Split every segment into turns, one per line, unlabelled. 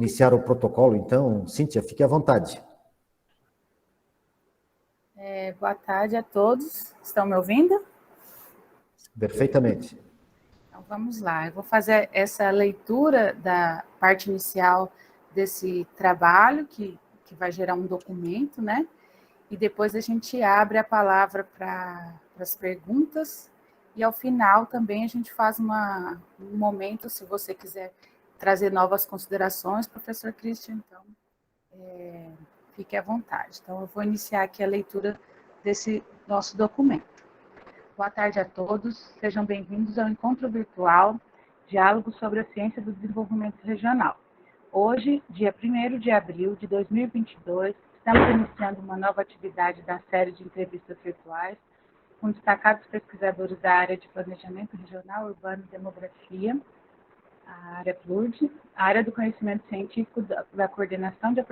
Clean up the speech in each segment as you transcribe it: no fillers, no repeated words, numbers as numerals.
iniciar o protocolo, então, Cíntia, fique à vontade.
Boa tarde a todos. Estão me ouvindo?
Perfeitamente.
Então, vamos lá. Eu vou fazer essa leitura da parte inicial desse trabalho, que vai gerar um documento, né? E depois a gente abre a palavra para as perguntas. E ao final também a gente faz um momento, se você quiser trazer novas considerações, professor Christian, então fique à vontade. Então, eu vou iniciar aqui a leitura desse nosso documento. Boa tarde a todos, sejam bem-vindos ao encontro virtual Diálogo sobre a Ciência do Desenvolvimento Regional. Hoje, dia 1º de abril de 2022, estamos iniciando uma nova atividade da série de entrevistas virtuais com destacados pesquisadores da área de Planejamento Regional, Urbano e Demografia, a área PLUD, a área do Conhecimento Científico da Coordenação de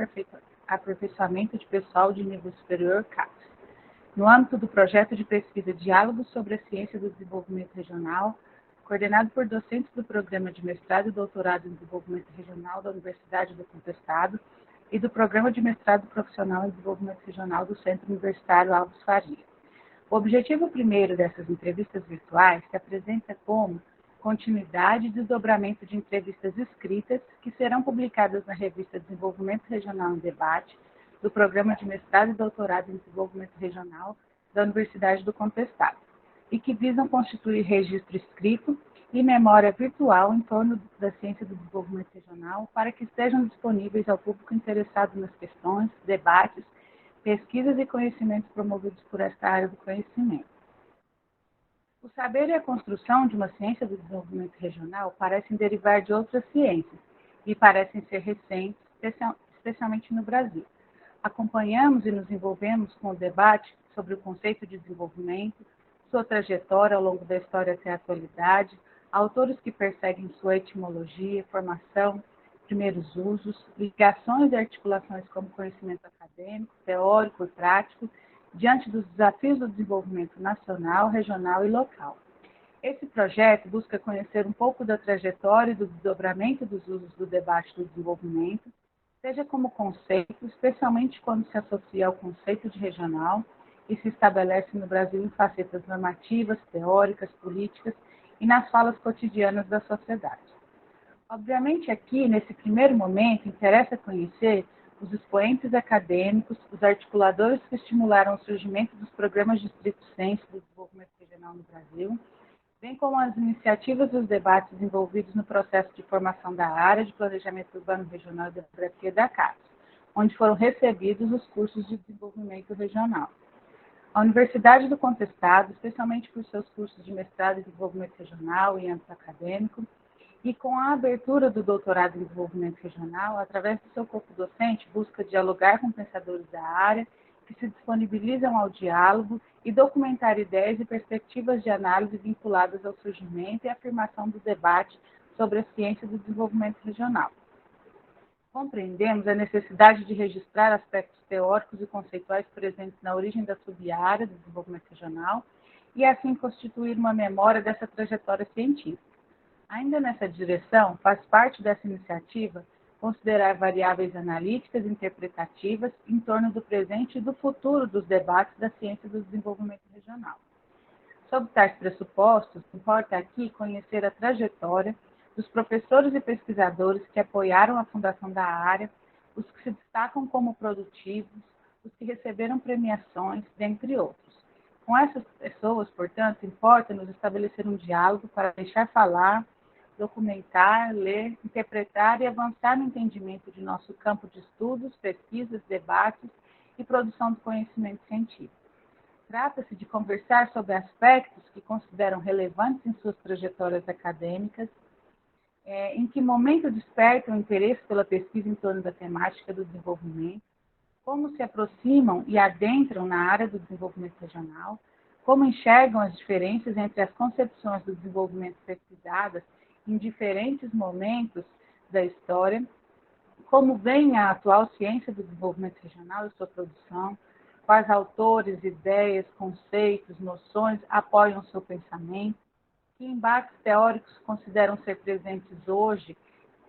Aperfeiçoamento de Pessoal de Nível Superior, CAPES, no âmbito do projeto de pesquisa Diálogo sobre a Ciência do Desenvolvimento Regional, coordenado por docentes do Programa de Mestrado e Doutorado em Desenvolvimento Regional da Universidade do Contestado e do Programa de Mestrado Profissional em Desenvolvimento Regional do Centro Universitário Alves Faria. O objetivo primeiro dessas entrevistas virtuais se apresenta como continuidade e desdobramento de entrevistas escritas que serão publicadas na revista Desenvolvimento Regional em Debate, do Programa de Mestrado e Doutorado em Desenvolvimento Regional da Universidade do Contestado, e que visam constituir registro escrito e memória virtual em torno da ciência do desenvolvimento regional para que estejam disponíveis ao público interessado nas questões, debates, pesquisas e conhecimentos promovidos por esta área do conhecimento. O saber e a construção de uma ciência do desenvolvimento regional parecem derivar de outras ciências e parecem ser recentes, especialmente no Brasil. Acompanhamos e nos envolvemos com o debate sobre o conceito de desenvolvimento, sua trajetória ao longo da história até a atualidade, autores que perseguem sua etimologia, formação, primeiros usos, ligações e articulações como conhecimento acadêmico, teórico e prático, diante dos desafios do desenvolvimento nacional, regional e local. Esse projeto busca conhecer um pouco da trajetória e do desdobramento dos usos do debate do desenvolvimento, seja como conceito, especialmente quando se associa ao conceito de regional e se estabelece no Brasil em facetas normativas, teóricas, políticas e nas falas cotidianas da sociedade. Obviamente, aqui, nesse primeiro momento, interessa conhecer os expoentes acadêmicos, os articuladores que estimularam o surgimento dos programas de estrito sensu do desenvolvimento regional no Brasil, bem como as iniciativas e os debates envolvidos no processo de formação da área de Planejamento Urbano Regional e Demografia da CAPES, onde foram recebidos os cursos de desenvolvimento regional. A Universidade do Contestado, especialmente por seus cursos de mestrado em desenvolvimento regional e âmbito acadêmico, e com a abertura do doutorado em desenvolvimento regional, através do seu corpo docente, busca dialogar com pensadores da área, que se disponibilizam ao diálogo e documentar ideias e perspectivas de análise vinculadas ao surgimento e afirmação do debate sobre a ciência do desenvolvimento regional. Compreendemos a necessidade de registrar aspectos teóricos e conceituais presentes na origem da sub-área do desenvolvimento regional e, assim, constituir uma memória dessa trajetória científica. Ainda nessa direção, faz parte dessa iniciativa considerar variáveis analíticas e interpretativas em torno do presente e do futuro dos debates da ciência do desenvolvimento regional. Sob tais pressupostos, importa aqui conhecer a trajetória dos professores e pesquisadores que apoiaram a fundação da área, os que se destacam como produtivos, os que receberam premiações, dentre outros. Com essas pessoas, portanto, importa-nos estabelecer um diálogo para deixar falar, documentar, ler, interpretar e avançar no entendimento de nosso campo de estudos, pesquisas, debates e produção de conhecimento científico. Trata-se de conversar sobre aspectos que consideram relevantes em suas trajetórias acadêmicas, em que momento despertam o interesse pela pesquisa em torno da temática do desenvolvimento, como se aproximam e adentram na área do desenvolvimento regional, como enxergam as diferenças entre as concepções do desenvolvimento pesquisadas em diferentes momentos da história, como vem a atual ciência do desenvolvimento regional e sua produção, quais autores, ideias, conceitos, noções apoiam seu pensamento, que embates teóricos consideram ser presentes hoje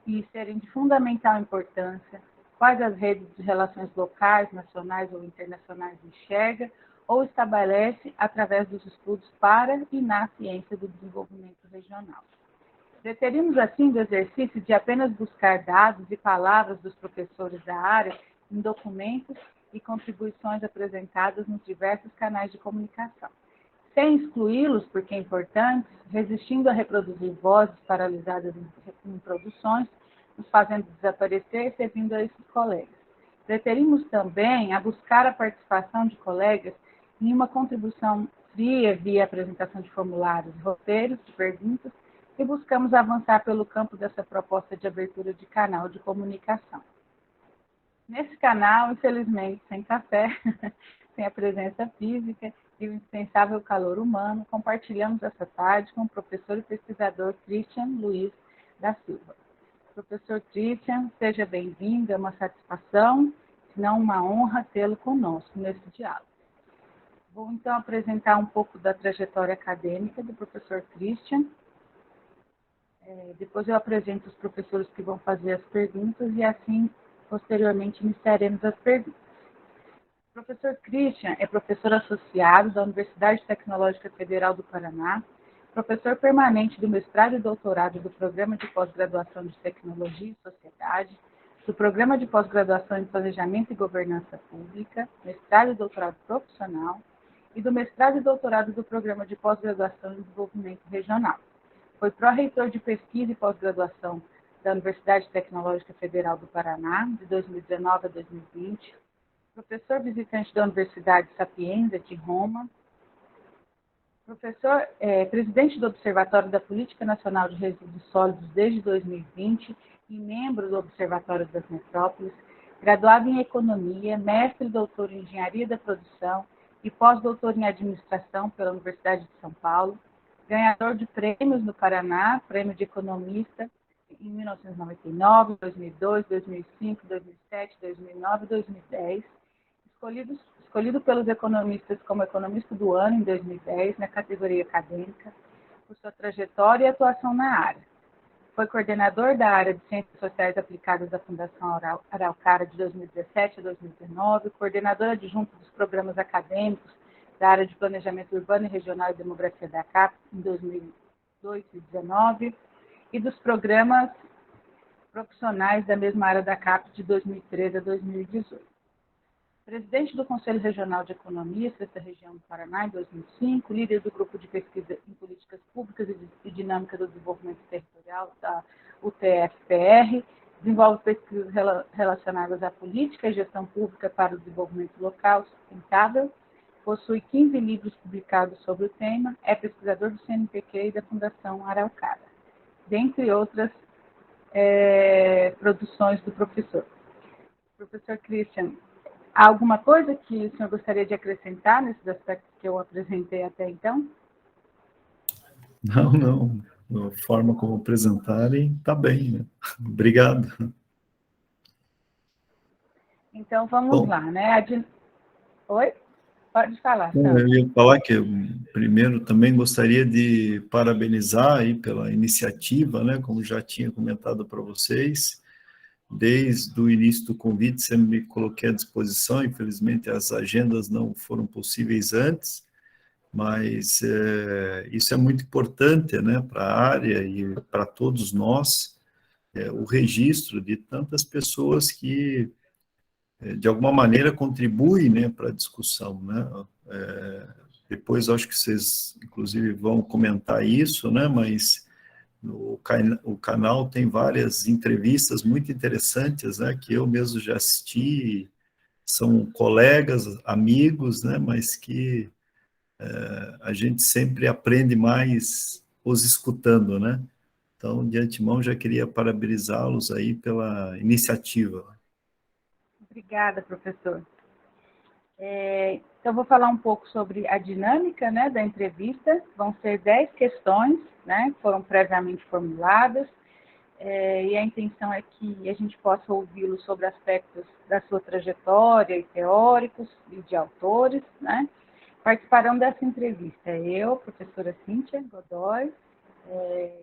e serem de fundamental importância, quais as redes de relações locais, nacionais ou internacionais enxerga ou estabelece através dos estudos para e na ciência do desenvolvimento regional. Preteríamos, assim, do exercício de apenas buscar dados e palavras dos professores da área em documentos e contribuições apresentadas nos diversos canais de comunicação, sem excluí-los, porque importantes, resistindo a reproduzir vozes paralisadas em produções, nos fazendo desaparecer e servindo a esses colegas. Preteríamos também a buscar a participação de colegas em uma contribuição fria via apresentação de formulários, roteiros de perguntas, e buscamos avançar pelo campo dessa proposta de abertura de canal de comunicação. Nesse canal, infelizmente, sem café, sem a presença física e o indispensável calor humano, compartilhamos essa tarde com o professor e pesquisador Christian Luiz da Silva. Professor Christian, seja bem-vindo, é uma satisfação, se não uma honra tê-lo conosco nesse diálogo. Vou então apresentar um pouco da trajetória acadêmica do professor Christian. Depois eu apresento os professores que vão fazer as perguntas e assim, posteriormente, iniciaremos as perguntas. O professor Christian é professor associado da Universidade Tecnológica Federal do Paraná, professor permanente do mestrado e doutorado do Programa de Pós-Graduação de Tecnologia e Sociedade, do Programa de Pós-Graduação em Planejamento e Governança Pública, mestrado e doutorado profissional, e do mestrado e doutorado do Programa de Pós-Graduação em Desenvolvimento Regional. Foi pró-reitor de pesquisa e pós-graduação da Universidade Tecnológica Federal do Paraná, de 2019 a 2020, professor visitante da Universidade Sapienza de Roma, presidente do Observatório da Política Nacional de Resíduos Sólidos desde 2020 e membro do Observatório das Metrópoles, graduado em Economia, mestre e doutor em Engenharia da Produção e pós-doutor em Administração pela Universidade de São Paulo, ganhador de prêmios no Paraná, Prêmio de Economista em 1999, 2002, 2005, 2007, 2009 e 2010, escolhido pelos economistas como economista do ano em 2010, na categoria acadêmica, por sua trajetória e atuação na área. Foi coordenador da área de Ciências Sociais Aplicadas da Fundação Araucária de 2017 a 2019, coordenador adjunto dos programas acadêmicos da área de Planejamento Urbano e Regional e Demografia da CAPES em 2002 e 2019, e dos programas profissionais da mesma área da CAPES de 2013 a 2018. Presidente do Conselho Regional de Economia, Sexta Região do Paraná, em 2005, líder do Grupo de Pesquisa em Políticas Públicas e Dinâmica do Desenvolvimento Territorial, da UTF-PR, desenvolve pesquisas relacionadas à política e gestão pública para o desenvolvimento local sustentável, possui 15 livros publicados sobre o tema, é pesquisador do CNPq e da Fundação Araucária, dentre outras produções do professor. Professor Christian, há alguma coisa que o senhor gostaria de acrescentar nesses aspectos que eu apresentei até então?
Não. A forma como apresentarem, está bem, né? Obrigado.
Então, vamos lá, né? Oi? Pode falar, Sandra.
Eu ia falar que eu, primeiro, também gostaria de parabenizar aí pela iniciativa, né? Como já tinha comentado para vocês, desde o início do convite, sempre me coloquei à disposição. Infelizmente, as agendas não foram possíveis antes, mas isso é muito importante, né, para a área e para todos nós, o registro de tantas pessoas que, de alguma maneira, contribuem, né, para a discussão, né? Depois, acho que vocês, inclusive, vão comentar isso, né, mas o canal tem várias entrevistas muito interessantes, né, que eu mesmo já assisti, são colegas, amigos, né, mas que a gente sempre aprende mais os escutando, né? Então, de antemão, já queria parabenizá-los aí pela iniciativa.
Obrigada, professor. Então, vou falar um pouco sobre a dinâmica, né, da entrevista. Vão ser 10 questões, né, que foram previamente formuladas, e a intenção é que a gente possa ouvi-lo sobre aspectos da sua trajetória e teóricos e de autores, né. Participarão dessa entrevista eu, professora Cíntia Godoy,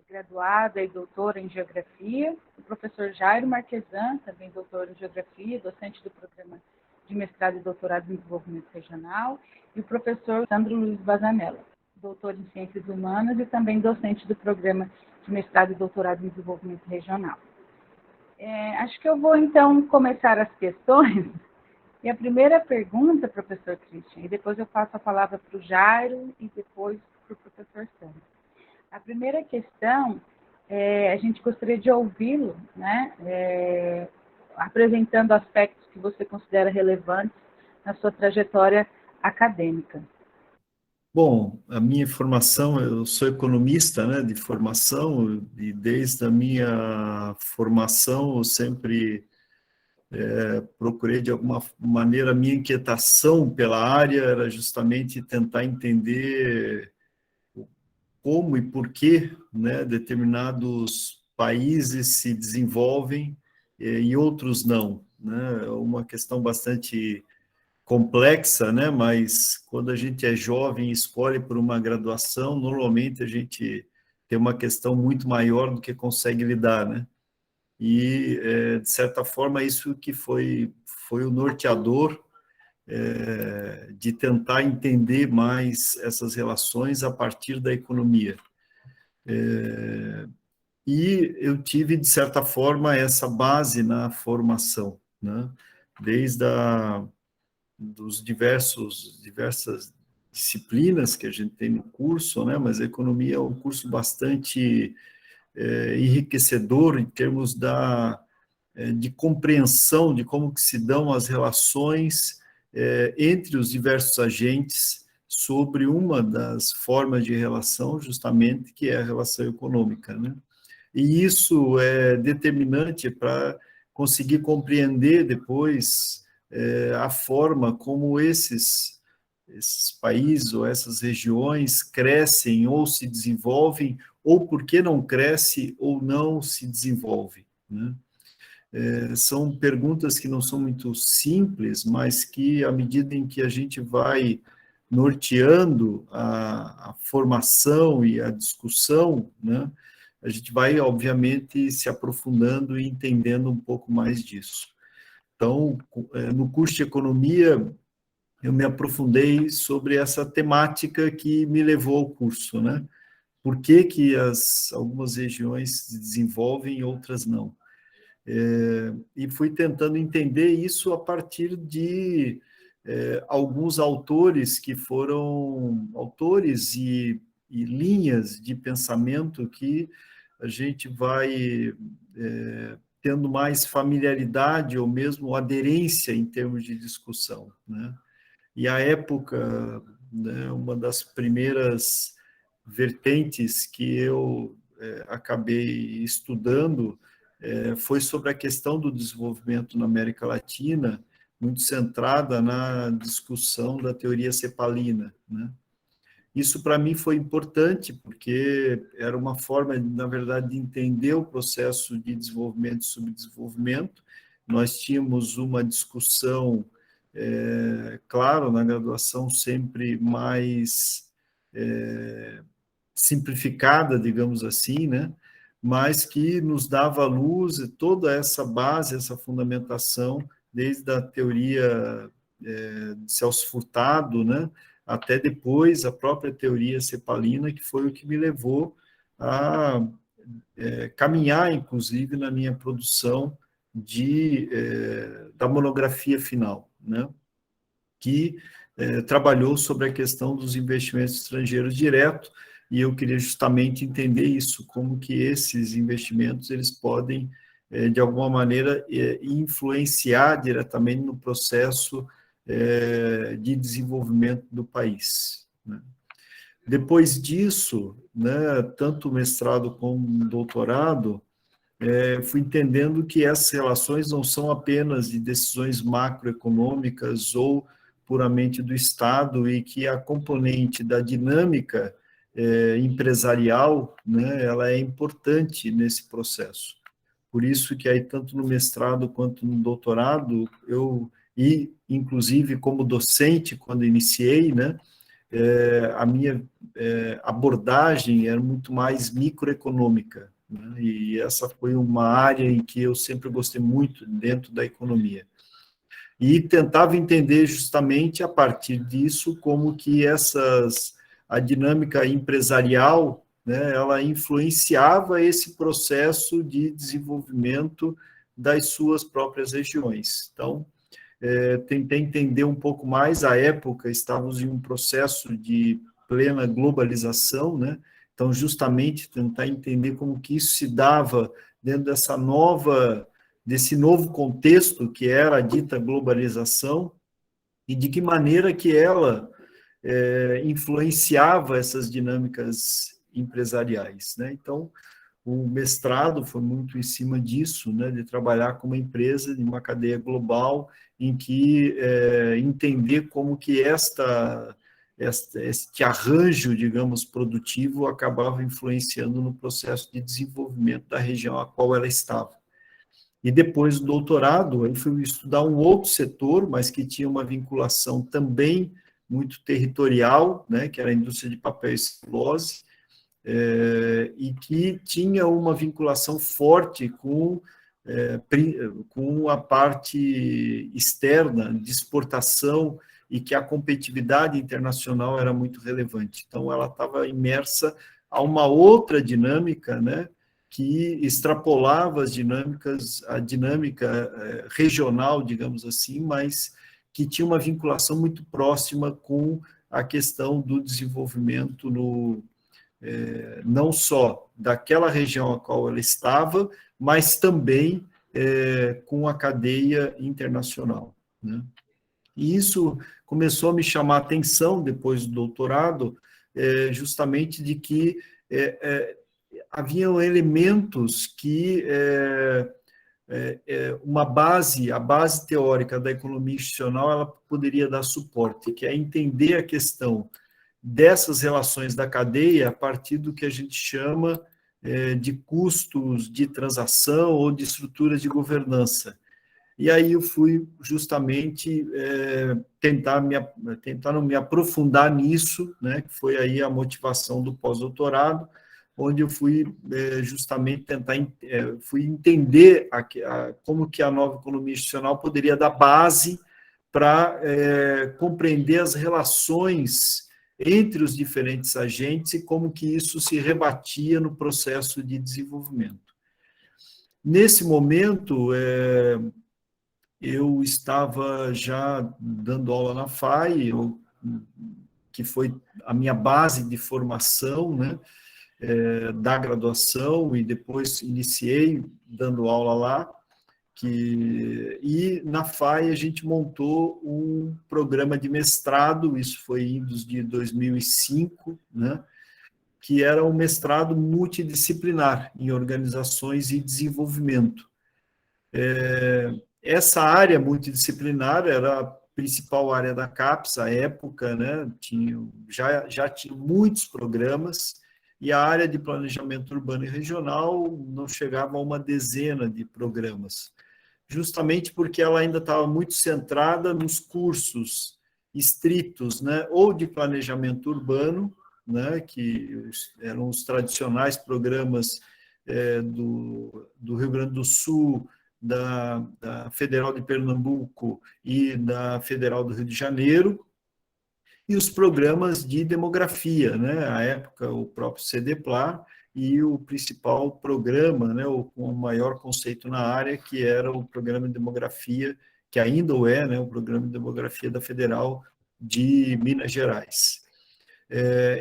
graduada e doutora em Geografia, o professor Jairo Marquesan, também doutor em Geografia, docente do Programa de Mestrado e Doutorado em Desenvolvimento Regional, e o professor Sandro Luiz Bazanella, doutor em Ciências Humanas e também docente do Programa de Mestrado e Doutorado em Desenvolvimento Regional. Acho que eu vou, então, começar as questões. E a primeira pergunta, professor Christian, e depois eu passo a palavra para o Jairo e depois para o professor Sandro. A primeira questão, a gente gostaria de ouvi-lo, né, apresentando aspectos que você considera relevantes na sua trajetória acadêmica.
Bom, a minha formação, eu sou economista, né, de formação, e desde a minha formação eu sempre procurei, de alguma maneira, a minha inquietação pela área era justamente tentar entender como e por que, né, determinados países se desenvolvem e outros não, né? É uma questão bastante complexa, né? Mas quando a gente é jovem e escolhe por uma graduação, normalmente a gente tem uma questão muito maior do que consegue lidar, né? E, de certa forma, isso que foi o norteador de tentar entender mais essas relações a partir da economia. E eu tive, de certa forma, essa base na formação, né? Desde dos diversas disciplinas que a gente tem no curso, né? Mas a economia é um curso bastante enriquecedor em termos de compreensão de como que se dão as relações entre os diversos agentes sobre uma das formas de relação, justamente, que é a relação econômica, né? E isso é determinante para conseguir compreender depois a forma como esses países ou essas regiões crescem ou se desenvolvem, ou por que não cresce ou não se desenvolve, né? São perguntas que não são muito simples, mas que, à medida em que a gente vai norteando a formação e a discussão, né, a gente vai, obviamente, se aprofundando e entendendo um pouco mais disso. Então, no curso de Economia, eu me aprofundei sobre essa temática que me levou ao curso, né? Por que que algumas regiões se desenvolvem e outras não? E fui tentando entender isso a partir de alguns autores que foram autores e linhas de pensamento que a gente vai tendo mais familiaridade ou mesmo aderência em termos de discussão, né? E à época, né, uma das primeiras vertentes que eu acabei estudando foi sobre a questão do desenvolvimento na América Latina, muito centrada na discussão da teoria cepalina, né? Isso, para mim, foi importante, porque era uma forma, na verdade, de entender o processo de desenvolvimento e subdesenvolvimento. Nós tínhamos uma discussão, claro, na graduação, sempre mais simplificada, digamos assim, né? Mas que nos dava à luz toda essa base, essa fundamentação, desde a teoria de Celso Furtado, né? Até depois a própria teoria cepalina, que foi o que me levou a caminhar, inclusive, na minha produção da monografia final, né? Que trabalhou sobre a questão dos investimentos estrangeiros diretos, e eu queria justamente entender isso, como que esses investimentos eles podem, de alguma maneira, influenciar diretamente no processo de desenvolvimento do país, né? Depois disso, né, tanto o mestrado como o doutorado, fui entendendo que essas relações não são apenas de decisões macroeconômicas ou puramente do Estado, e que a componente da dinâmica empresarial, né, ela é importante nesse processo. Por isso que aí, tanto no mestrado quanto no doutorado, inclusive como docente, quando iniciei, né, a minha abordagem era muito mais microeconômica, né? E essa foi uma área em que eu sempre gostei muito dentro da economia. E tentava entender justamente a partir disso como que a dinâmica empresarial, né, ela influenciava esse processo de desenvolvimento das suas próprias regiões. Então, tentei entender um pouco mais. À época, estávamos em um processo de plena globalização, né? Então, justamente, tentar entender como que isso se dava dentro desse novo contexto que era a dita globalização e de que maneira que ela influenciava essas dinâmicas empresariais, né? Então, o mestrado foi muito em cima disso, né, de trabalhar com uma empresa de uma cadeia global em que entender como que este arranjo, digamos, produtivo acabava influenciando no processo de desenvolvimento da região a qual ela estava. E depois do doutorado, eu fui estudar um outro setor, mas que tinha uma vinculação também muito territorial, né, que era a indústria de papel e celulose, e que tinha uma vinculação forte com a parte externa de exportação e que a competitividade internacional era muito relevante. Então, ela estava imersa a uma outra dinâmica, né, que extrapolava a dinâmica regional, digamos assim, mas que tinha uma vinculação muito próxima com a questão do desenvolvimento não só daquela região a qual ela estava, mas também com a cadeia internacional, né? E isso começou a me chamar a atenção depois do doutorado, justamente de que haviam elementos que a base teórica da economia institucional, ela poderia dar suporte, que é entender a questão dessas relações da cadeia a partir do que a gente chama de custos de transação ou de estruturas de governança. E aí eu fui justamente tentar me aprofundar nisso, né, que foi aí a motivação do pós-doutorado, onde eu fui justamente fui entender como que a nova economia institucional poderia dar base para compreender as relações entre os diferentes agentes e como que isso se rebatia no processo de desenvolvimento. Nesse momento, eu estava já dando aula na FAI, que foi a minha base de formação, né, da graduação, e depois iniciei dando aula lá, e na FAI a gente montou um programa de mestrado, isso foi em de 2005, né, que era um mestrado multidisciplinar em organizações e desenvolvimento. Essa área multidisciplinar era a principal área da CAPES à época, né, já tinha muitos programas, e a área de planejamento urbano e regional não chegava a uma dezena de programas, justamente porque ela ainda estava muito centrada nos cursos estritos, né, ou de planejamento urbano, né, que eram os tradicionais programas do Rio Grande do Sul, da Federal de Pernambuco e da Federal do Rio de Janeiro, e os programas de demografia, né, à época o próprio CDPLAR, e o principal programa, né, com o maior conceito na área, que era o programa de demografia, que ainda é, né, o programa de demografia da Federal de Minas Gerais.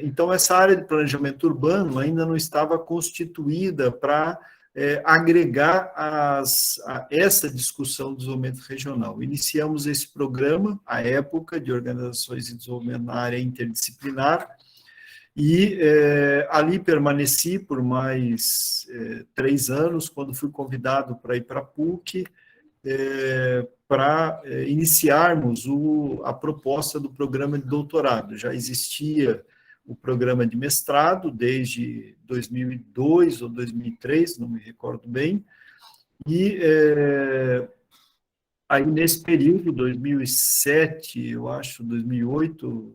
Então, essa área de planejamento urbano ainda não estava constituída para agregar a essa discussão do desenvolvimento regional. Iniciamos esse programa, à época, de organizações de desenvolvimento na área interdisciplinar, e ali permaneci por mais 3 anos, quando fui convidado para ir para a PUC, para iniciarmos a proposta do programa de doutorado. Já existia o programa de mestrado desde 2002 ou 2003, não me recordo bem, e aí nesse período, 2007, eu acho, 2008,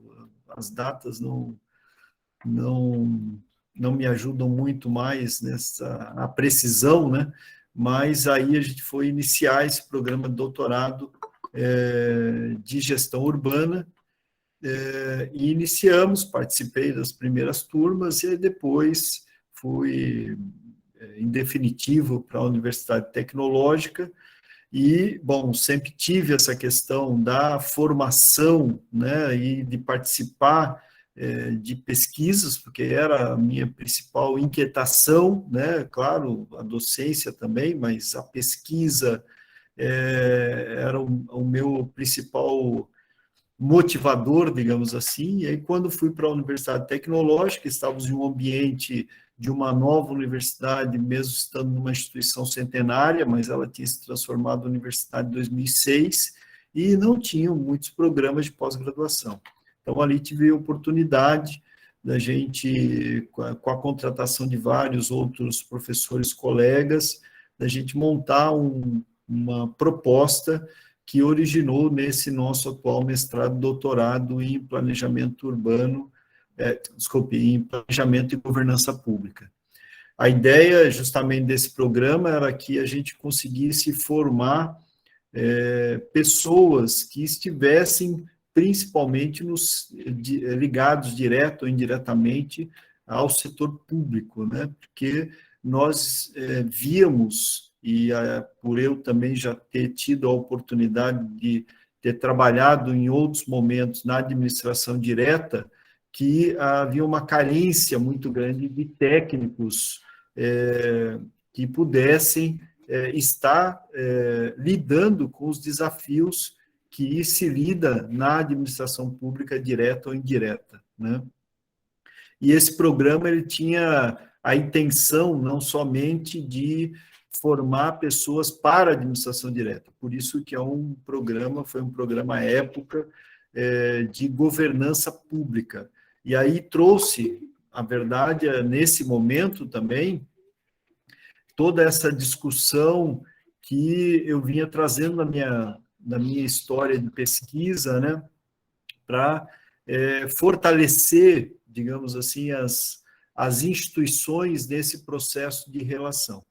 as datas não me ajudam muito mais a precisão, né? Mas aí a gente foi iniciar esse programa de doutorado de gestão urbana, e iniciamos, participei das primeiras turmas, e depois fui, em definitivo, para a Universidade Tecnológica, e, bom, sempre tive essa questão da formação, né, e de participar de pesquisas, porque era a minha principal inquietação, né, claro, a docência também, mas a pesquisa era o meu principal motivador, digamos assim. E aí, quando fui para a Universidade Tecnológica, estávamos em um ambiente de uma nova universidade, mesmo estando numa instituição centenária, mas ela tinha se transformado em universidade em 2006, e não tinham muitos programas de pós-graduação. Então, ali tive a oportunidade da gente, com a contratação de vários outros professores colegas, da gente montar uma proposta que originou nesse nosso atual mestrado e doutorado em planejamento urbano, em planejamento e governança pública. A ideia, justamente, desse programa era que a gente conseguisse formar pessoas que estivessem principalmente ligados direto ou indiretamente ao setor público, né? Porque nós víamos, e por eu também já ter tido a oportunidade de ter trabalhado em outros momentos na administração direta, que havia uma carência muito grande de técnicos que pudessem estar lidando com os desafios que se lida na administração pública direta ou indireta, né? E esse programa ele tinha a intenção não somente de formar pessoas para a administração direta, por isso que foi um programa à época de governança pública. E aí trouxe, a verdade, nesse momento também, toda essa discussão que eu vinha trazendo na minha história de pesquisa, né, para fortalecer, digamos assim, as instituições nesse processo de relação.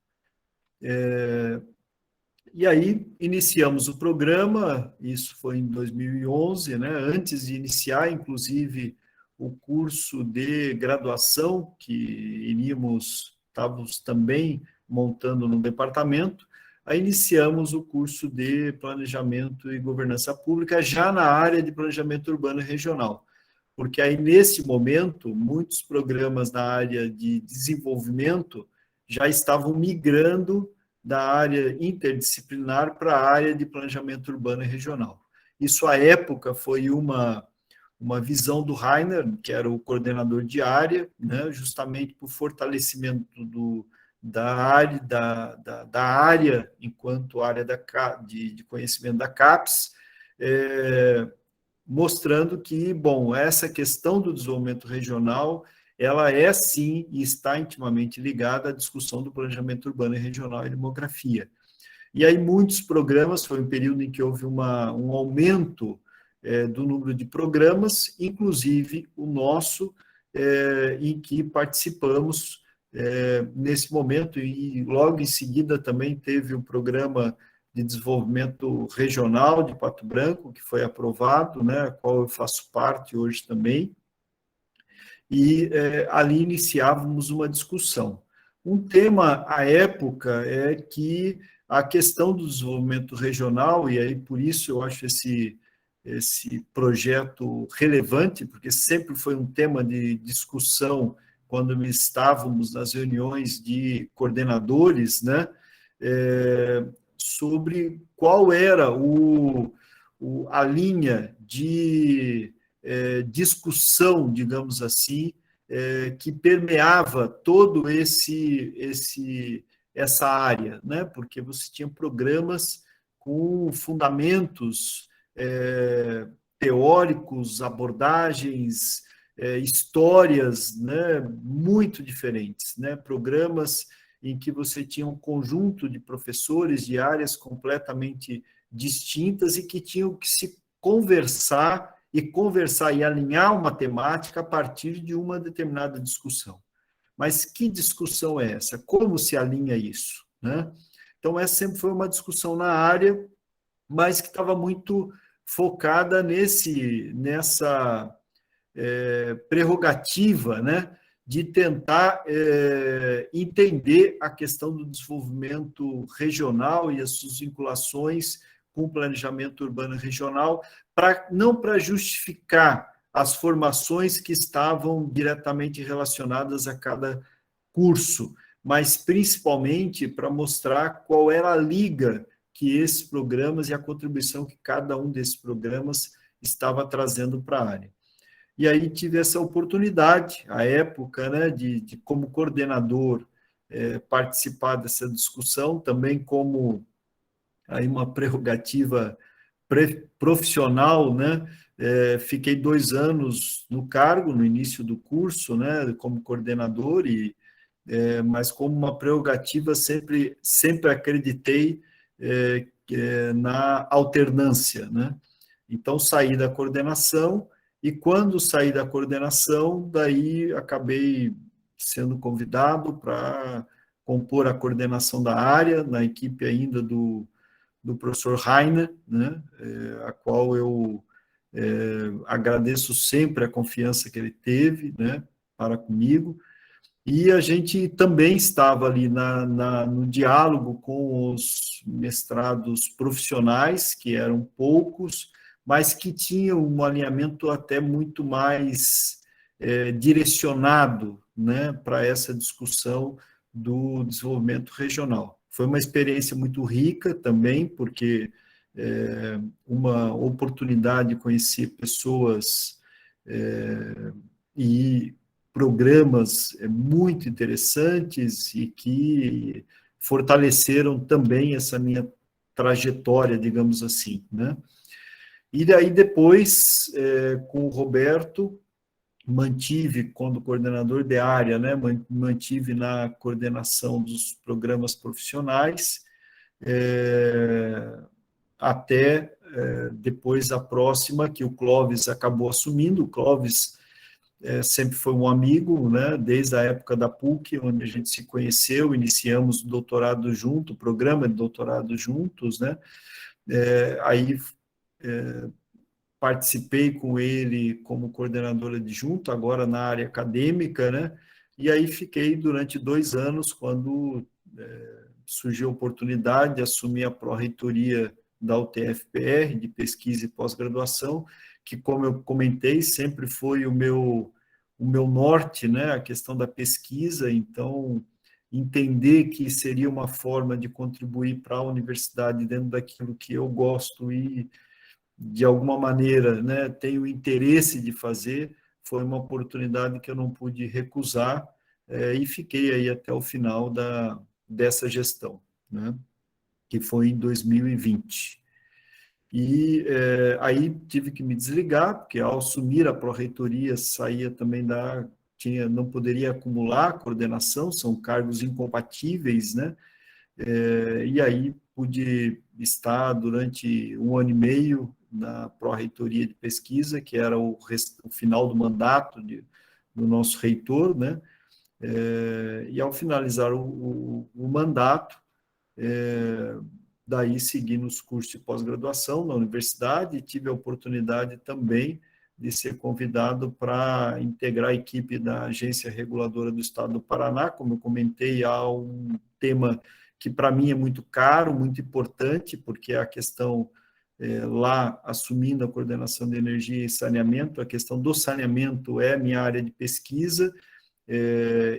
E aí iniciamos o programa, isso foi em 2011, né, antes de iniciar, inclusive, o curso de graduação que estávamos também montando no departamento. Aí iniciamos o curso de Planejamento e Governança Pública, já na área de Planejamento Urbano e Regional, porque aí, nesse momento, muitos programas na área de desenvolvimento já estavam migrando da área interdisciplinar para a área de Planejamento Urbano e Regional. Isso, à época, foi uma visão do Rainer, que era o coordenador de área, né, justamente por fortalecimento da área, enquanto área de conhecimento da CAPES, mostrando que, bom, essa questão do desenvolvimento regional, ela sim, e está intimamente ligada à discussão do planejamento urbano e regional e demografia. E aí muitos programas, foi um período em que houve um aumento do número de programas, inclusive o nosso, em que participamos nesse momento, e logo em seguida também teve o programa de desenvolvimento regional de Pato Branco, que foi aprovado, né, a qual eu faço parte hoje também, e ali iniciávamos uma discussão. Um tema, à época, é que a questão do desenvolvimento regional, e aí por isso eu acho esse projeto relevante, porque sempre foi um tema de discussão quando estávamos nas reuniões de coordenadores, né, sobre qual era a linha de discussão, digamos assim, que permeava todo essa área, né? Porque você tinha programas com fundamentos teóricos, abordagens, histórias, né, muito diferentes, né? Programas em que você tinha um conjunto de professores de áreas completamente distintas e que tinham que se conversar e conversar e alinhar uma temática a partir de uma determinada discussão. Mas que discussão é essa? Como se alinha isso, né? Então, essa sempre foi uma discussão na área, mas que estava muito focada nessa prerrogativa, né, de tentar entender a questão do desenvolvimento regional e as suas vinculações com o planejamento urbano regional, não para justificar as formações que estavam diretamente relacionadas a cada curso, mas principalmente para mostrar qual era a liga que esses programas e a contribuição que cada um desses programas estava trazendo para a área. E aí tive essa oportunidade, à época, né, de como coordenador, participar dessa discussão, também como aí uma prerrogativa profissional, né? Fiquei 2 anos no cargo, no início do curso, né, como coordenador, mas como uma prerrogativa sempre acreditei na alternância, né? Então, saí da coordenação, e quando saí da coordenação, daí acabei sendo convidado para compor a coordenação da área, na equipe ainda do professor Rainer, né, a qual eu agradeço sempre a confiança que ele teve, né, para comigo, e a gente também estava ali no diálogo com os mestrados profissionais, que eram poucos, mas que tinham um alinhamento até muito mais direcionado, né, para essa discussão do desenvolvimento regional. Foi uma experiência muito rica também, porque uma oportunidade de conhecer pessoas e programas muito interessantes e que fortaleceram também essa minha trajetória, digamos assim, né? E daí depois, com o Roberto, mantive, quando coordenador de área, né, mantive na coordenação dos programas profissionais, até depois a próxima, que o Clóvis acabou assumindo. O Clóvis sempre foi um amigo, né, desde a época da PUC, onde a gente se conheceu, iniciamos o doutorado junto, o programa de doutorado juntos, né, aí participei com ele como coordenador adjunto, agora na área acadêmica, né, e aí fiquei durante 2 anos, quando surgiu a oportunidade de assumir a pró-reitoria da UTF-PR, de pesquisa e pós-graduação, que, como eu comentei, sempre foi o meu norte, né, a questão da pesquisa. Então, entender que seria uma forma de contribuir para a universidade dentro daquilo que eu gosto e, de alguma maneira, né, tenho interesse de fazer, foi uma oportunidade que eu não pude recusar, e fiquei aí até o final dessa gestão, né, que foi em 2020. E aí tive que me desligar, porque ao assumir a pró-reitoria, saía também não poderia acumular coordenação, são cargos incompatíveis, né? E aí pude estar durante 1 ano e meio na pró-reitoria de pesquisa, que era o final do mandato do nosso reitor, né? E ao finalizar o mandato, daí segui nos cursos de pós-graduação na universidade, e tive a oportunidade também de ser convidado para integrar a equipe da Agência Reguladora do Estado do Paraná. Como eu comentei, há um tema que para mim é muito caro, muito importante, porque é a questão, lá, assumindo a coordenação de energia e saneamento, a questão do saneamento é minha área de pesquisa,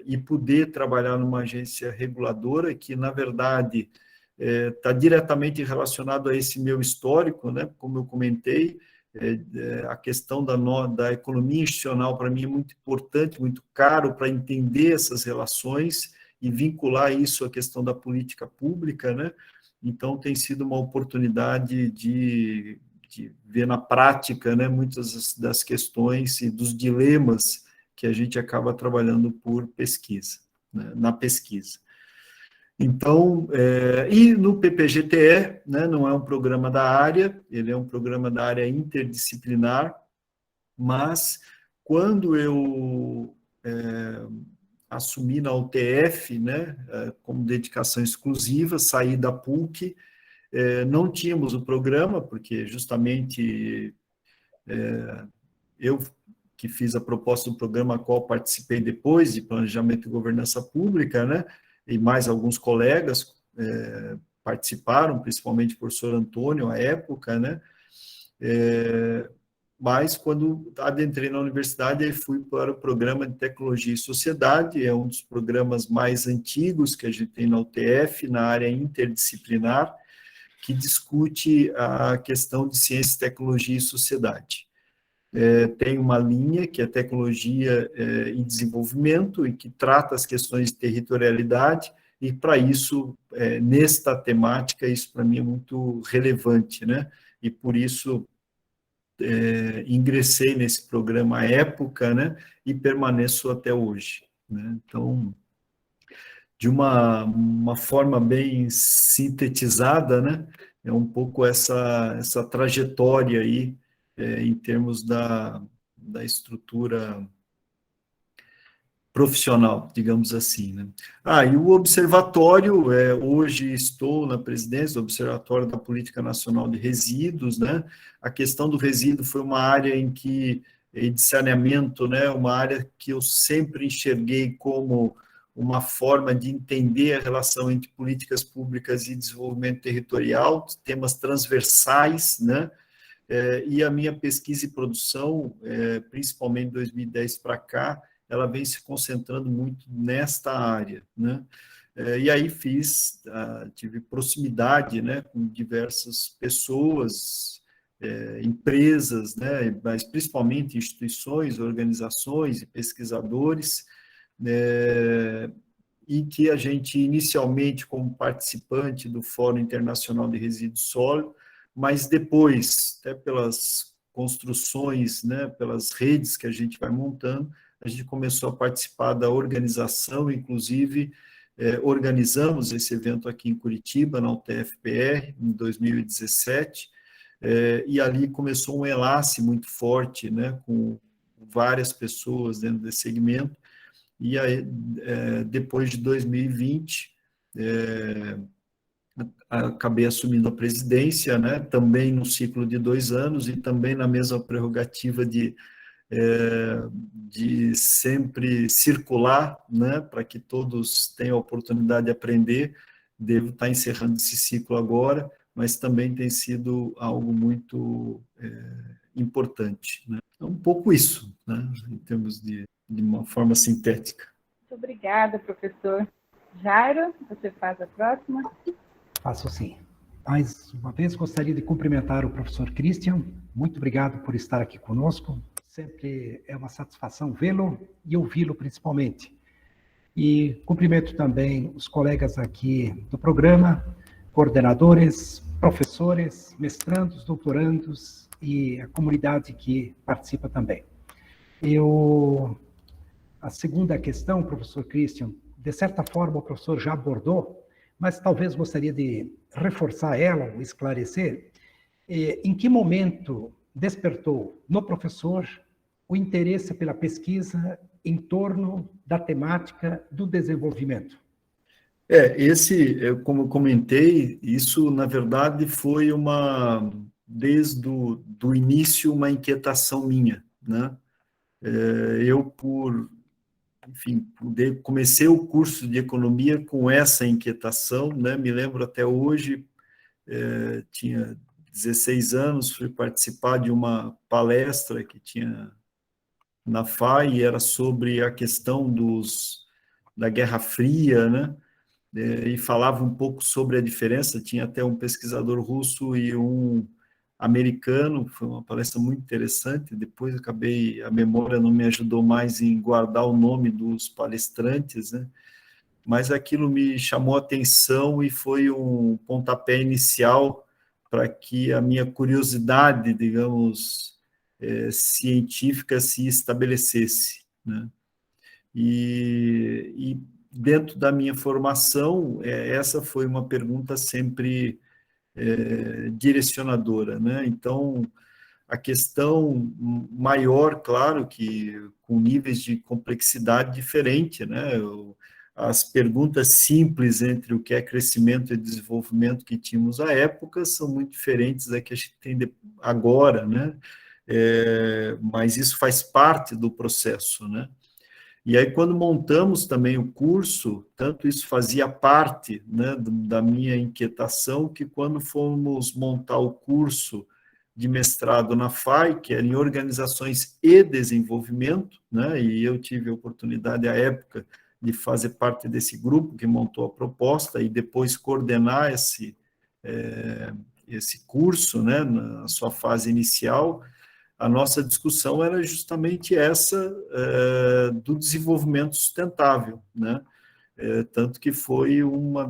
e poder trabalhar numa agência reguladora que, na verdade, está diretamente relacionado a esse meu histórico, né? Como eu comentei, a questão da economia institucional para mim é muito importante, muito caro para entender essas relações e vincular isso à questão da política pública, né? Então tem sido uma oportunidade de ver na prática, né, muitas das questões e dos dilemas que a gente acaba trabalhando por pesquisa, né, na pesquisa. Então, e no PPGTE, né, não é um programa da área, ele é um programa da área interdisciplinar, mas quando eu assumi na UTF, né, como dedicação exclusiva, saí da PUC, não tínhamos o programa, porque justamente eu que fiz a proposta do programa, a qual participei depois, de Planejamento e Governança Pública, né, e mais alguns colegas participaram, principalmente o professor Antônio, à época, né, mas quando adentrei na universidade, fui para o programa de Tecnologia e Sociedade, é um dos programas mais antigos que a gente tem na UTF, na área interdisciplinar, que discute a questão de ciência, tecnologia e sociedade. Tem uma linha que é Tecnologia e Desenvolvimento, e que trata as questões de territorialidade, e para isso, nesta temática, isso para mim é muito relevante, né? E por isso ingressei nesse programa à época, né? E permaneço até hoje, né? Então, de uma forma bem sintetizada, né? É um pouco essa trajetória aí, em termos da estrutura profissional, digamos assim, né? E o observatório, hoje estou na presidência do Observatório da Política Nacional de Resíduos, né? A questão do resíduo foi uma área de saneamento, né? Uma área que eu sempre enxerguei como uma forma de entender a relação entre políticas públicas e desenvolvimento territorial, temas transversais, né? E a minha pesquisa e produção, principalmente de 2010 para cá, ela vem se concentrando muito nesta área, né? E aí tive proximidade, né, com diversas pessoas, empresas, né, mas principalmente instituições, organizações e pesquisadores, e que a gente, inicialmente, como participante do Fórum Internacional de Resíduos Sólidos, mas depois, até pelas construções, né, pelas redes que a gente vai montando, a gente começou a participar da organização, inclusive organizamos esse evento aqui em Curitiba, na UTF-PR, em 2017, e ali começou um enlace muito forte, né, com várias pessoas dentro desse segmento, e aí, depois de 2020, acabei assumindo a presidência, né, também no ciclo de 2 anos, e também na mesma prerrogativa de sempre circular, né, para que todos tenham a oportunidade de aprender. Devo estar encerrando esse ciclo agora, mas também tem sido algo muito importante, né? É um pouco isso, né, em termos de uma forma sintética.
Muito obrigada, professor. Jairo, você faz a próxima?
Faço sim. Mais uma vez, gostaria de cumprimentar o professor Christian. Muito obrigado por estar aqui conosco. Sempre é uma satisfação vê-lo e ouvi-lo, principalmente. E cumprimento também os colegas aqui do programa, coordenadores, professores, mestrandos, doutorandos e a comunidade que participa também. A segunda questão, professor Christian, de certa forma o professor já abordou, mas talvez gostaria de reforçar ela, esclarecer, em que momento despertou no professor o interesse pela pesquisa em torno da temática do desenvolvimento?
Como eu comentei, isso, na verdade, foi desde o início, uma inquietação minha, né? Eu, enfim, comecei o curso de economia com essa inquietação, né? Me lembro até hoje, tinha 16 anos, fui participar de uma palestra que tinha na FAI, e era sobre a questão da Guerra Fria, né? E falava um pouco sobre a diferença, tinha até um pesquisador russo e um americano, foi uma palestra muito interessante. Depois a memória não me ajudou mais em guardar o nome dos palestrantes, né? Mas aquilo me chamou a atenção e foi um pontapé inicial para que a minha curiosidade, digamos, científica se estabelecesse, né? E dentro da minha formação, essa foi uma pergunta sempre direcionadora, né? Então, a questão maior, claro, que com níveis de complexidade diferente, né? As perguntas simples entre o que é crescimento e desenvolvimento que tínhamos à época são muito diferentes da que a gente tem agora, né? Mas isso faz parte do processo, né? E aí, quando montamos também o curso, tanto isso fazia parte, né, da minha inquietação, que quando fomos montar o curso de mestrado na FAI, que era em Organizações e Desenvolvimento, né, e eu tive a oportunidade, à época, de fazer parte desse grupo que montou a proposta e depois coordenar esse curso, né, na sua fase inicial. A nossa discussão era justamente essa do desenvolvimento sustentável, né? Tanto que foi uma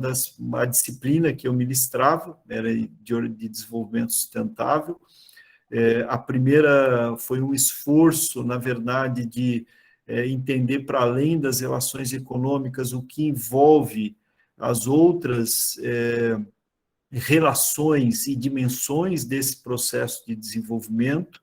disciplina que eu ministrava, era de desenvolvimento sustentável. A primeira foi um esforço, na verdade, de entender para além das relações econômicas o que envolve as outras relações e dimensões desse processo de desenvolvimento.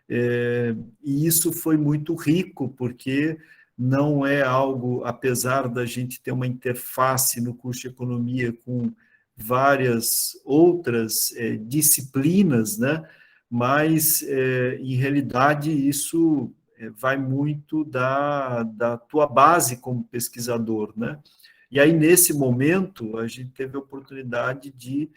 E isso foi muito rico, porque não é algo, apesar da gente ter uma interface no curso de economia com várias outras disciplinas, né? Mas, em realidade, isso vai muito da tua base como pesquisador, né? E aí, nesse momento, a gente teve a oportunidade de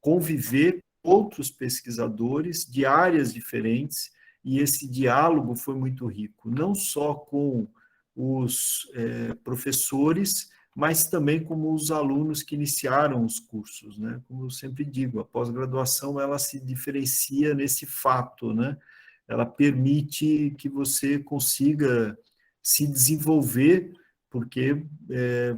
conviver outros pesquisadores de áreas diferentes, e esse diálogo foi muito rico, não só com os professores, mas também com os alunos que iniciaram os cursos, né? Como eu sempre digo, a pós-graduação ela se diferencia nesse fato, né? Ela permite que você consiga se desenvolver, porque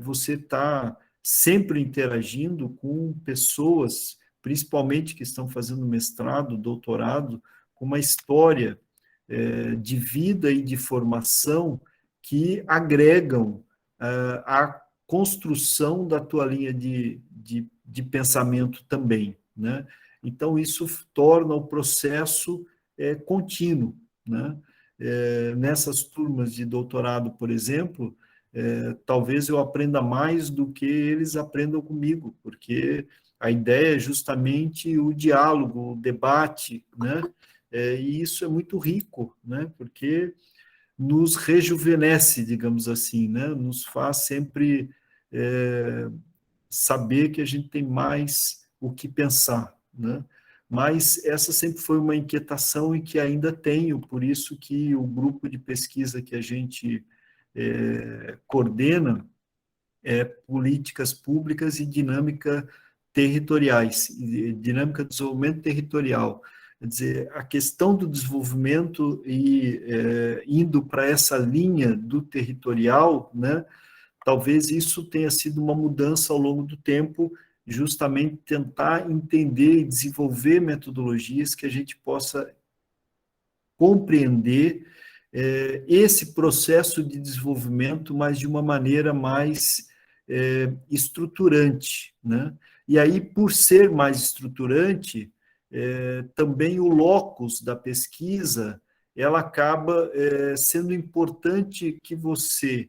você está sempre interagindo com pessoas, principalmente que estão fazendo mestrado, doutorado, com uma história de vida e de formação que agregam a construção da tua linha de pensamento também, né? Então, isso torna o processo contínuo, né? Nessas turmas de doutorado, por exemplo, talvez eu aprenda mais do que eles aprendam comigo, porque a ideia é justamente o diálogo, o debate, né? E isso é muito rico, né? Porque nos rejuvenesce, digamos assim, né? Nos faz sempre saber que a gente tem mais o que pensar, né? Mas essa sempre foi uma inquietação e que ainda tenho, por isso que o grupo de pesquisa que a gente coordena é políticas públicas e dinâmica territoriais, dinâmica de desenvolvimento territorial. Quer dizer, a questão do desenvolvimento e indo para essa linha do territorial, né, talvez isso tenha sido uma mudança ao longo do tempo, justamente tentar entender e desenvolver metodologias que a gente possa compreender esse processo de desenvolvimento, mas de uma maneira mais estruturante, né? E aí, por ser mais estruturante, também o locus da pesquisa, ela acaba sendo importante que você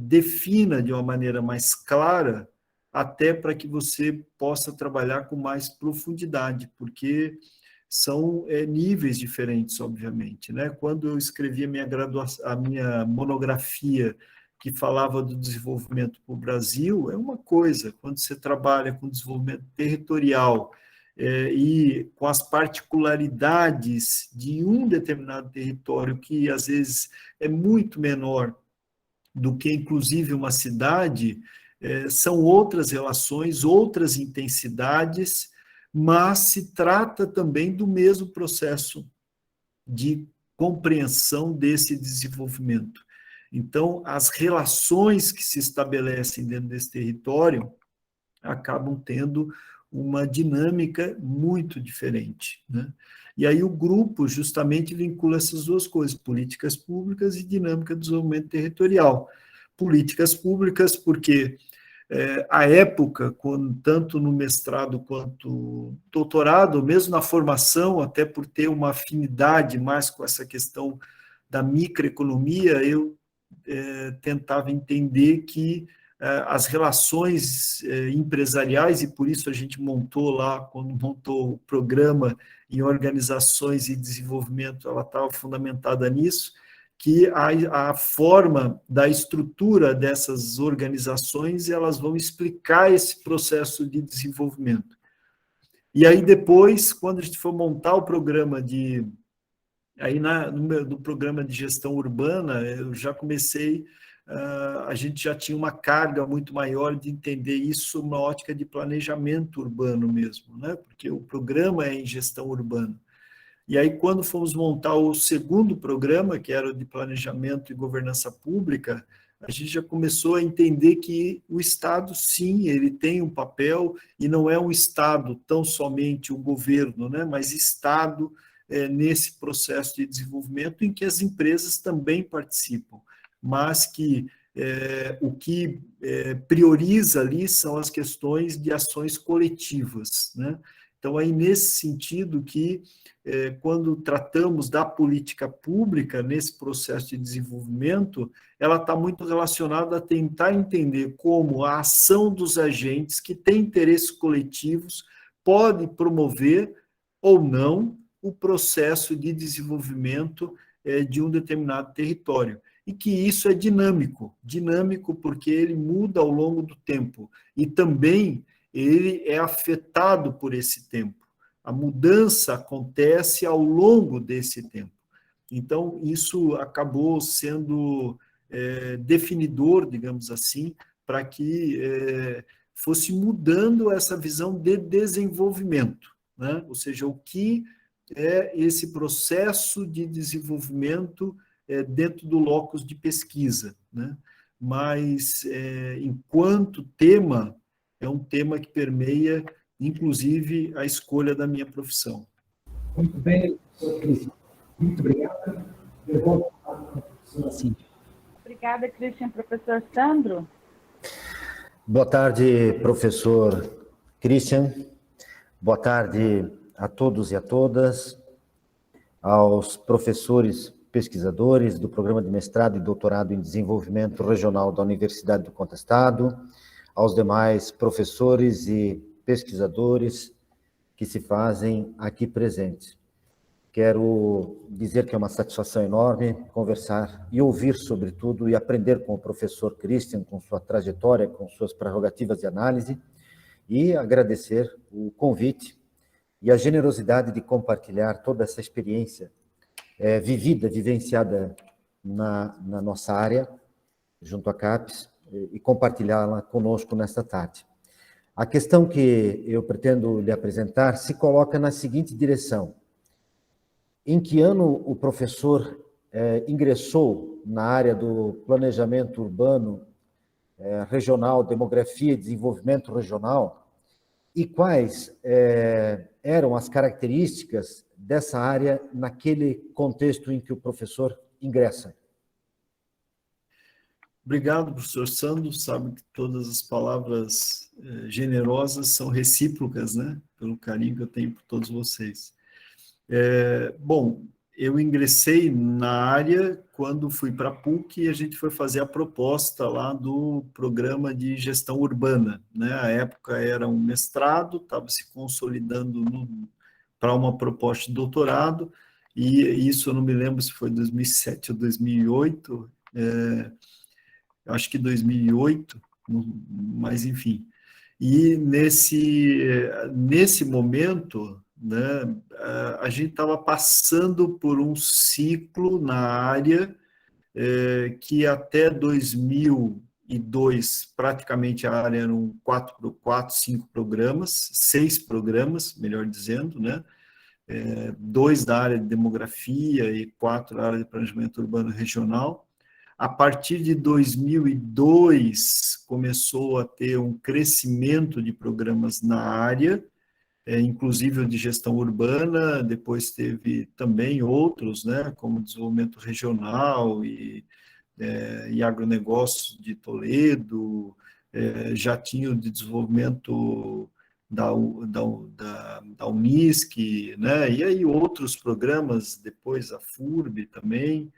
defina de uma maneira mais clara, até para que você possa trabalhar com mais profundidade, porque são níveis diferentes, obviamente, né? Quando eu escrevi a minha monografia que falava do desenvolvimento para o Brasil, é uma coisa. Quando você trabalha com desenvolvimento territorial e com as particularidades de um determinado território, que às vezes é muito menor do que, inclusive, uma cidade, são outras relações, outras intensidades, mas se trata também do mesmo processo de compreensão desse desenvolvimento. Então, as relações que se estabelecem dentro desse território acabam tendo uma dinâmica muito diferente, né? E aí o grupo justamente vincula essas duas coisas, políticas públicas e dinâmica do desenvolvimento territorial. Políticas públicas porque à época, tanto no mestrado quanto doutorado, mesmo na formação, até por ter uma afinidade mais com essa questão da microeconomia, eu tentava entender que as relações empresariais, e por isso a gente montou lá, quando montou o programa em organizações e desenvolvimento, ela estava fundamentada nisso, que a forma da estrutura dessas organizações, elas vão explicar esse processo de desenvolvimento. E aí depois, quando a gente for montar o programa no programa de gestão urbana, eu já comecei, a gente já tinha uma carga muito maior de entender isso numa ótica de planejamento urbano mesmo, né? Porque o programa é em gestão urbana. E aí, quando fomos montar o segundo programa, que era o de planejamento e governança pública, a gente já começou a entender que o Estado, sim, ele tem um papel, e não é um Estado tão somente o governo, né, mas Estado nesse processo de desenvolvimento em que as empresas também participam, mas que o que prioriza ali são as questões de ações coletivas, né? Então, aí, nesse sentido que, quando tratamos da política pública nesse processo de desenvolvimento, ela está muito relacionada a tentar entender como a ação dos agentes que têm interesses coletivos pode promover ou não o processo de desenvolvimento de um determinado território. E que isso é dinâmico porque ele muda ao longo do tempo, e também ele é afetado por esse tempo. A mudança acontece ao longo desse tempo. Então, isso acabou sendo definidor, digamos assim, para que fosse mudando essa visão de desenvolvimento, né? Ou seja, o que é esse processo de desenvolvimento dentro do locus de pesquisa, né? Mas, enquanto tema, é um tema que permeia, inclusive, a escolha da minha profissão.
Muito bem, professor Cristian. Muito obrigado. Eu volto para a professora Cíntia.
Obrigada, Cristian. Professor Sandro?
Boa tarde, professor Christian. Boa tarde a todos e a todas, aos professores pesquisadores do Programa de Mestrado e Doutorado em Desenvolvimento Regional da Universidade do Contestado, aos demais professores e pesquisadores que se fazem aqui presentes. Quero dizer que é uma satisfação enorme conversar e ouvir, sobretudo, e aprender com o professor Christian, com sua trajetória, com suas prerrogativas de análise, e agradecer o convite e a generosidade de compartilhar toda essa experiência vivenciada na nossa área, junto à CAPES, e compartilhá-la conosco nesta tarde. A questão que eu pretendo lhe apresentar se coloca na seguinte direção: em que ano o professor ingressou na área do planejamento urbano regional, demografia e desenvolvimento regional, e quais eram as características dessa área naquele contexto em que o professor ingressa?
Obrigado, professor Sandro. Sabe que todas as palavras generosas são recíprocas, né? Pelo carinho que eu tenho por todos vocês. Bom, eu ingressei na área quando fui para a PUC e a gente foi fazer a proposta lá do programa de gestão urbana, né? A época era um mestrado, estava se consolidando para uma proposta de doutorado, e isso eu não me lembro se foi 2007 ou 2008, acho que 2008, mas enfim. E nesse momento, né, a gente estava passando por um ciclo na área que até 2002, praticamente a área eram 6 programas, melhor dizendo, né? 2 da área de demografia e 4 da área de planejamento urbano regional. A partir de 2002, começou a ter um crescimento de programas na área, inclusive o de gestão urbana, depois teve também outros, né, como desenvolvimento regional e agronegócio de Toledo, já tinha o de desenvolvimento da Unisc, né? E aí outros programas, depois a FURB também,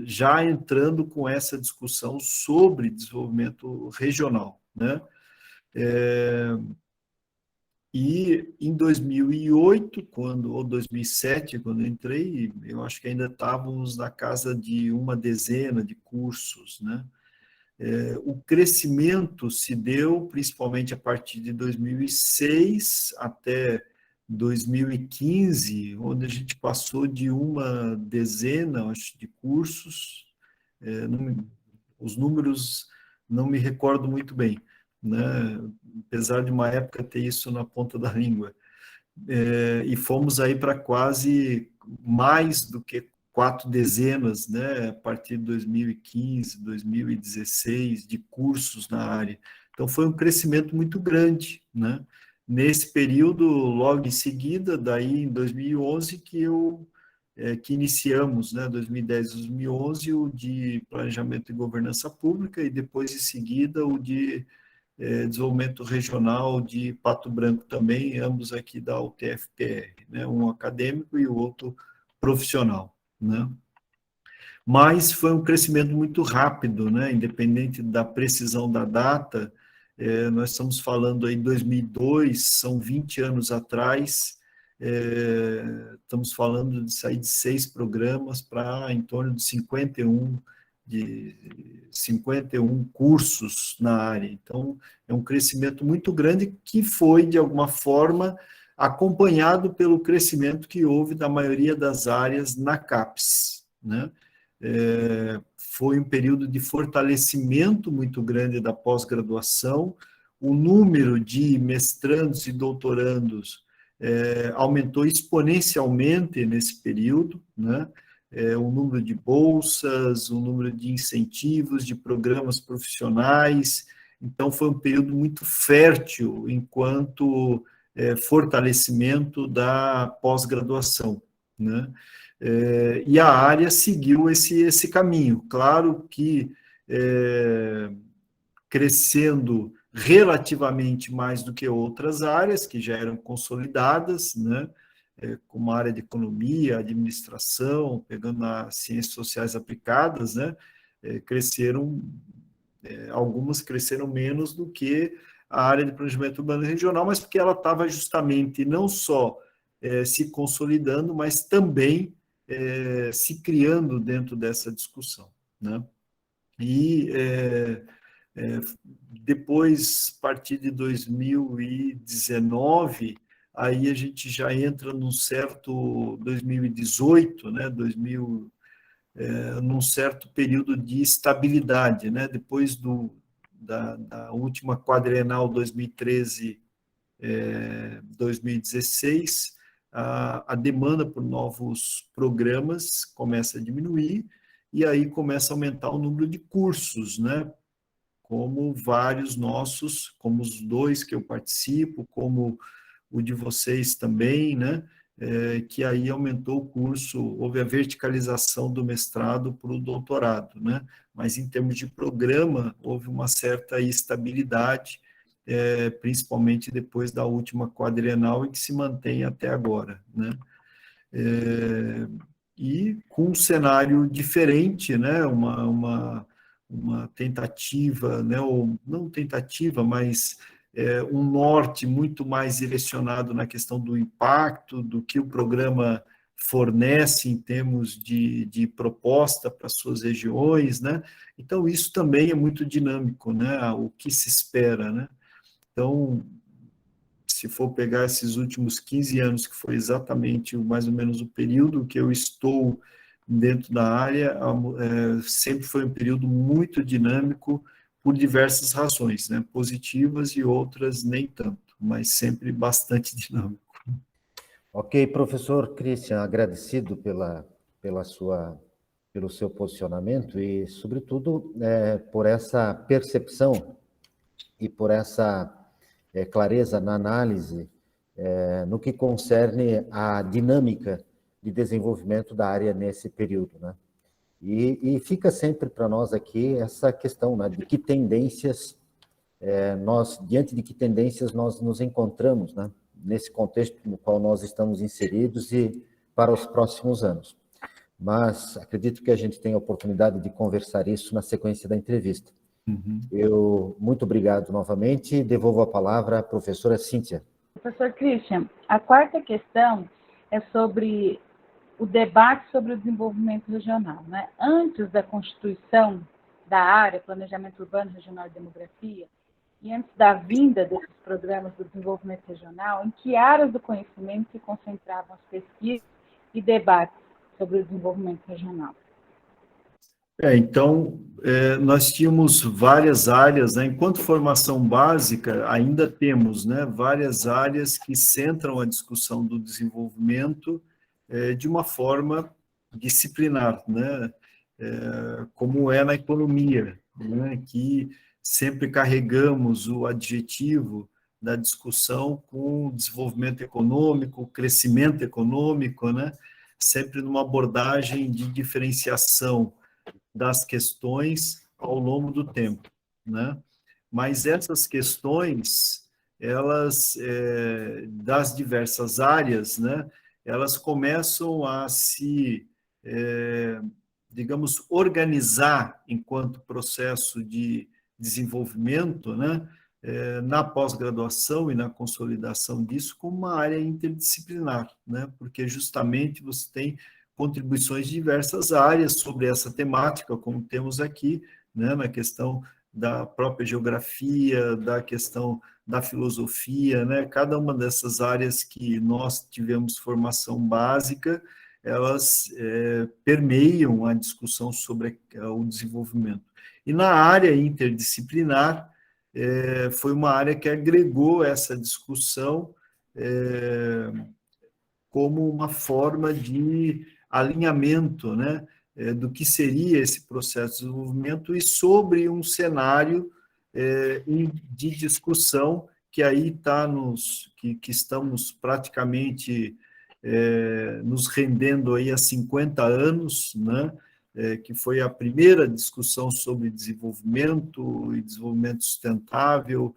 já entrando com essa discussão sobre desenvolvimento regional, né? E em 2008, ou 2007, quando eu entrei, eu acho que ainda estávamos na casa de uma dezena de cursos, né? O crescimento se deu principalmente a partir de 2006 até 2015, onde a gente passou de uma dezena, acho, de cursos. Os números não me recordo muito bem, né? Apesar de uma época ter isso na ponta da língua. E fomos aí para quase mais do que 4 dezenas, né, a partir de 2015, 2016, de cursos na área. Então, foi um crescimento muito grande, né? Nesse período, logo em seguida, daí em 2011, que iniciamos, né, 2010, 2011, o de Planejamento e Governança Pública, e depois, em seguida, o de desenvolvimento regional de Pato Branco também, ambos aqui da UTFPR, né? Um acadêmico e o outro profissional, né? Mas foi um crescimento muito rápido, né? Independente da precisão da data, nós estamos falando aí 2002, são 20 anos atrás, estamos falando de sair de 6 programas para em torno de 51 cursos na área. Então, é um crescimento muito grande que foi, de alguma forma, acompanhado pelo crescimento que houve da maioria das áreas na CAPES, né? Foi um período de fortalecimento muito grande da pós-graduação, o número de mestrandos e doutorandos aumentou exponencialmente nesse período, né? O número de bolsas, o número de incentivos, de programas profissionais. Então, foi um período muito fértil enquanto fortalecimento da pós-graduação, né? E a área seguiu esse caminho. Claro que crescendo relativamente mais do que outras áreas que já eram consolidadas, né? Como a área de economia, administração, pegando as ciências sociais aplicadas, né? Algumas cresceram menos do que a área de planejamento urbano e regional, mas porque ela estava justamente não só se consolidando, mas também se criando dentro dessa discussão, né? E depois, a partir de 2019, aí a gente já entra num certo 2018, né, num certo período de estabilidade, né, depois da última quadrienal 2013-2016, a demanda por novos programas começa a diminuir, e aí começa a aumentar o número de cursos, né, como vários nossos, como os 2 que eu participo, como o de vocês também, né? Que aí aumentou o curso, houve a verticalização do mestrado para o doutorado, né? Mas em termos de programa, houve uma certa estabilidade, principalmente depois da última quadrienal, e que se mantém até agora, né? E com um cenário diferente, né? Uma tentativa, né? Ou não tentativa, mas um norte muito mais direcionado na questão do impacto, do que o programa fornece em termos de proposta para suas regiões, né? Então, isso também é muito dinâmico, né? O que se espera, né? Então, se for pegar esses últimos 15 anos, que foi exatamente mais ou menos o período que eu estou dentro da área, sempre foi um período muito dinâmico por diversas razões, né? Positivas e outras nem tanto, mas sempre bastante dinâmico.
Ok, professor Christian, agradecido pelo seu posicionamento e, sobretudo, por essa percepção e por essa clareza na análise no que concerne à dinâmica de desenvolvimento da área nesse período, né? E fica sempre para nós aqui essa questão, né, de que tendências diante de que tendências nós nos encontramos, né, nesse contexto no qual nós estamos inseridos e para os próximos anos. Mas acredito que a gente tem a oportunidade de conversar isso na sequência da entrevista. Muito obrigado novamente e devolvo a palavra à professora Cíntia.
Professor Christian, a quarta questão é sobre o debate sobre o desenvolvimento regional, né? Antes da constituição da área, Planejamento Urbano, Regional e Demografia, e antes da vinda desses programas do desenvolvimento regional, em que áreas do conhecimento se concentravam as pesquisas e debates sobre o desenvolvimento regional?
Então, nós tínhamos várias áreas, né? Enquanto formação básica, ainda temos, né, várias áreas que centram a discussão do desenvolvimento de uma forma disciplinar, né? Como é na economia, né? Que sempre carregamos o adjetivo da discussão com desenvolvimento econômico, crescimento econômico, né? Sempre numa abordagem de diferenciação das questões ao longo do tempo, né? Mas essas questões, elas, das diversas áreas, né, elas começam a se, digamos, organizar enquanto processo de desenvolvimento, né, na pós-graduação e na consolidação disso como uma área interdisciplinar, né, porque justamente você tem contribuições de diversas áreas sobre essa temática, como temos aqui, né, na questão da própria geografia, da questão da filosofia, né, cada uma dessas áreas que nós tivemos formação básica, elas permeiam a discussão sobre o desenvolvimento. E na área interdisciplinar, foi uma área que agregou essa discussão como uma forma de alinhamento, né, do que seria esse processo de desenvolvimento e sobre um cenário de discussão que aí está que estamos praticamente nos rendendo aí há 50 anos, né, que foi a primeira discussão sobre desenvolvimento e desenvolvimento sustentável,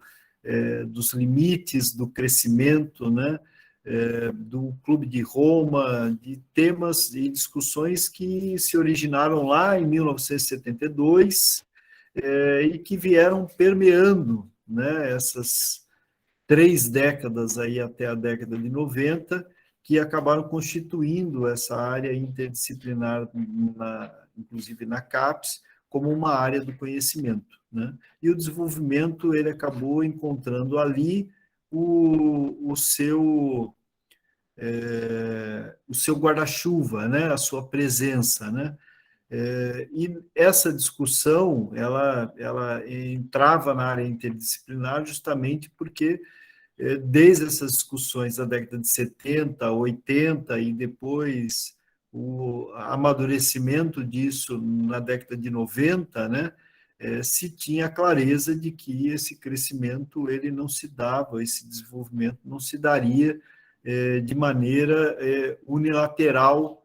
dos limites do crescimento, né, do Clube de Roma, de temas e discussões que se originaram lá em 1972 e que vieram permeando, né, essas 3 décadas aí até a década de 90, que acabaram constituindo essa área interdisciplinar, inclusive na CAPES, como uma área do conhecimento, né? E o desenvolvimento, ele acabou encontrando ali o seu guarda-chuva, né? A sua presença, né? E essa discussão, ela entrava na área interdisciplinar justamente porque, desde essas discussões da década de 70, 80 e depois o amadurecimento disso na década de 90, né, se tinha clareza de que esse crescimento ele não se dava, esse desenvolvimento não se daria de maneira unilateral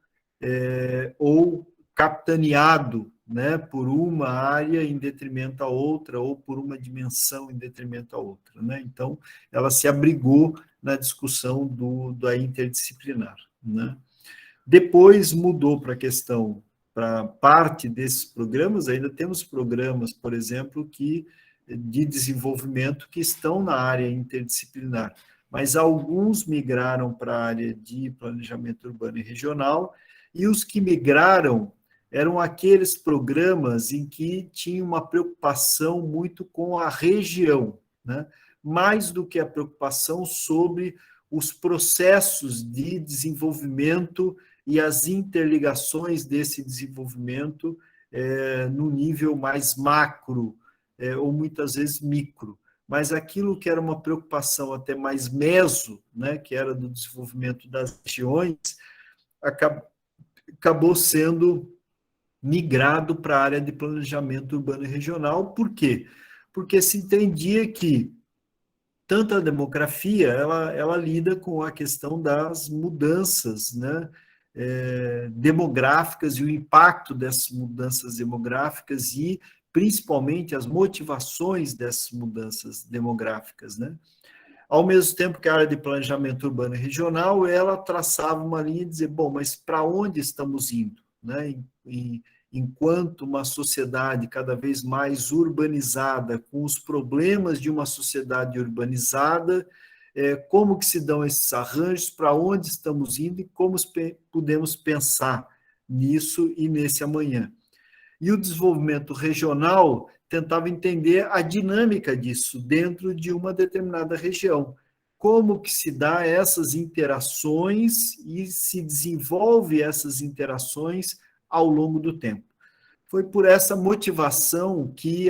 ou capitaneado, né, por uma área em detrimento à outra, ou por uma dimensão em detrimento à outra, né? Então, ela se abrigou na discussão da interdisciplinar, né? Depois mudou para a questão, para parte desses programas, ainda temos programas, por exemplo, de desenvolvimento que estão na área interdisciplinar, mas alguns migraram para a área de planejamento urbano e regional, e os que migraram eram aqueles programas em que tinha uma preocupação muito com a região, né? Mais do que a preocupação sobre os processos de desenvolvimento e as interligações desse desenvolvimento no nível mais macro, ou muitas vezes micro. Mas aquilo que era uma preocupação até mais meso, né, que era do desenvolvimento das regiões, acabou sendo migrado para a área de planejamento urbano e regional. Por quê? Porque se entendia que tanto a demografia, ela lida com a questão das mudanças, né, demográficas e o impacto dessas mudanças demográficas e principalmente as motivações dessas mudanças demográficas, né? Ao mesmo tempo que a área de planejamento urbano e regional, ela traçava uma linha e dizia, bom, mas para onde estamos indo, né? Enquanto uma sociedade cada vez mais urbanizada, com os problemas de uma sociedade urbanizada, como que se dão esses arranjos, para onde estamos indo e como podemos pensar nisso e nesse amanhã. E o desenvolvimento regional tentava entender a dinâmica disso dentro de uma determinada região. Como que se dá essas interações e se desenvolve essas interações ao longo do tempo. Foi por essa motivação que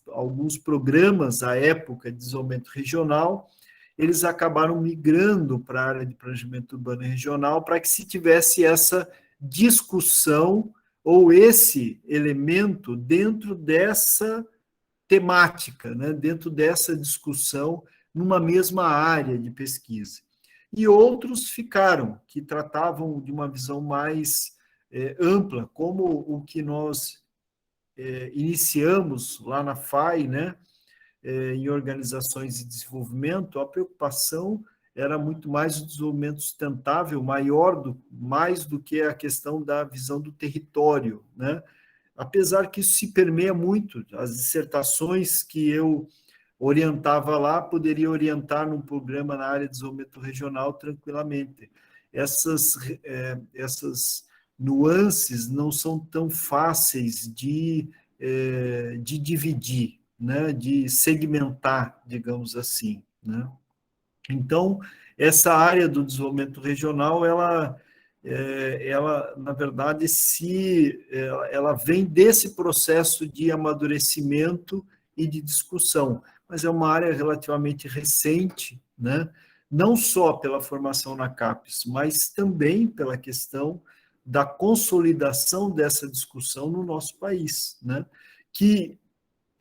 alguns programas à época de desenvolvimento regional, eles acabaram migrando para a área de planejamento urbano e regional para que se tivesse essa discussão ou esse elemento dentro dessa temática, né, dentro dessa discussão, numa mesma área de pesquisa. E outros ficaram, que tratavam de uma visão mais ampla, como o que nós iniciamos lá na FAI, né, em organizações de desenvolvimento, a preocupação era muito mais o desenvolvimento sustentável, mais do que a questão da visão do território, né? Apesar que isso se permeia muito, as dissertações que eu orientava lá, poderia orientar num programa na área de desenvolvimento regional tranquilamente. Essas nuances não são tão fáceis de dividir, né? De segmentar, digamos assim, né? Então, essa área do desenvolvimento regional, ela na verdade, ela vem desse processo de amadurecimento e de discussão, mas é uma área relativamente recente, né? Não só pela formação na CAPES, mas também pela questão da consolidação dessa discussão no nosso país, né? Que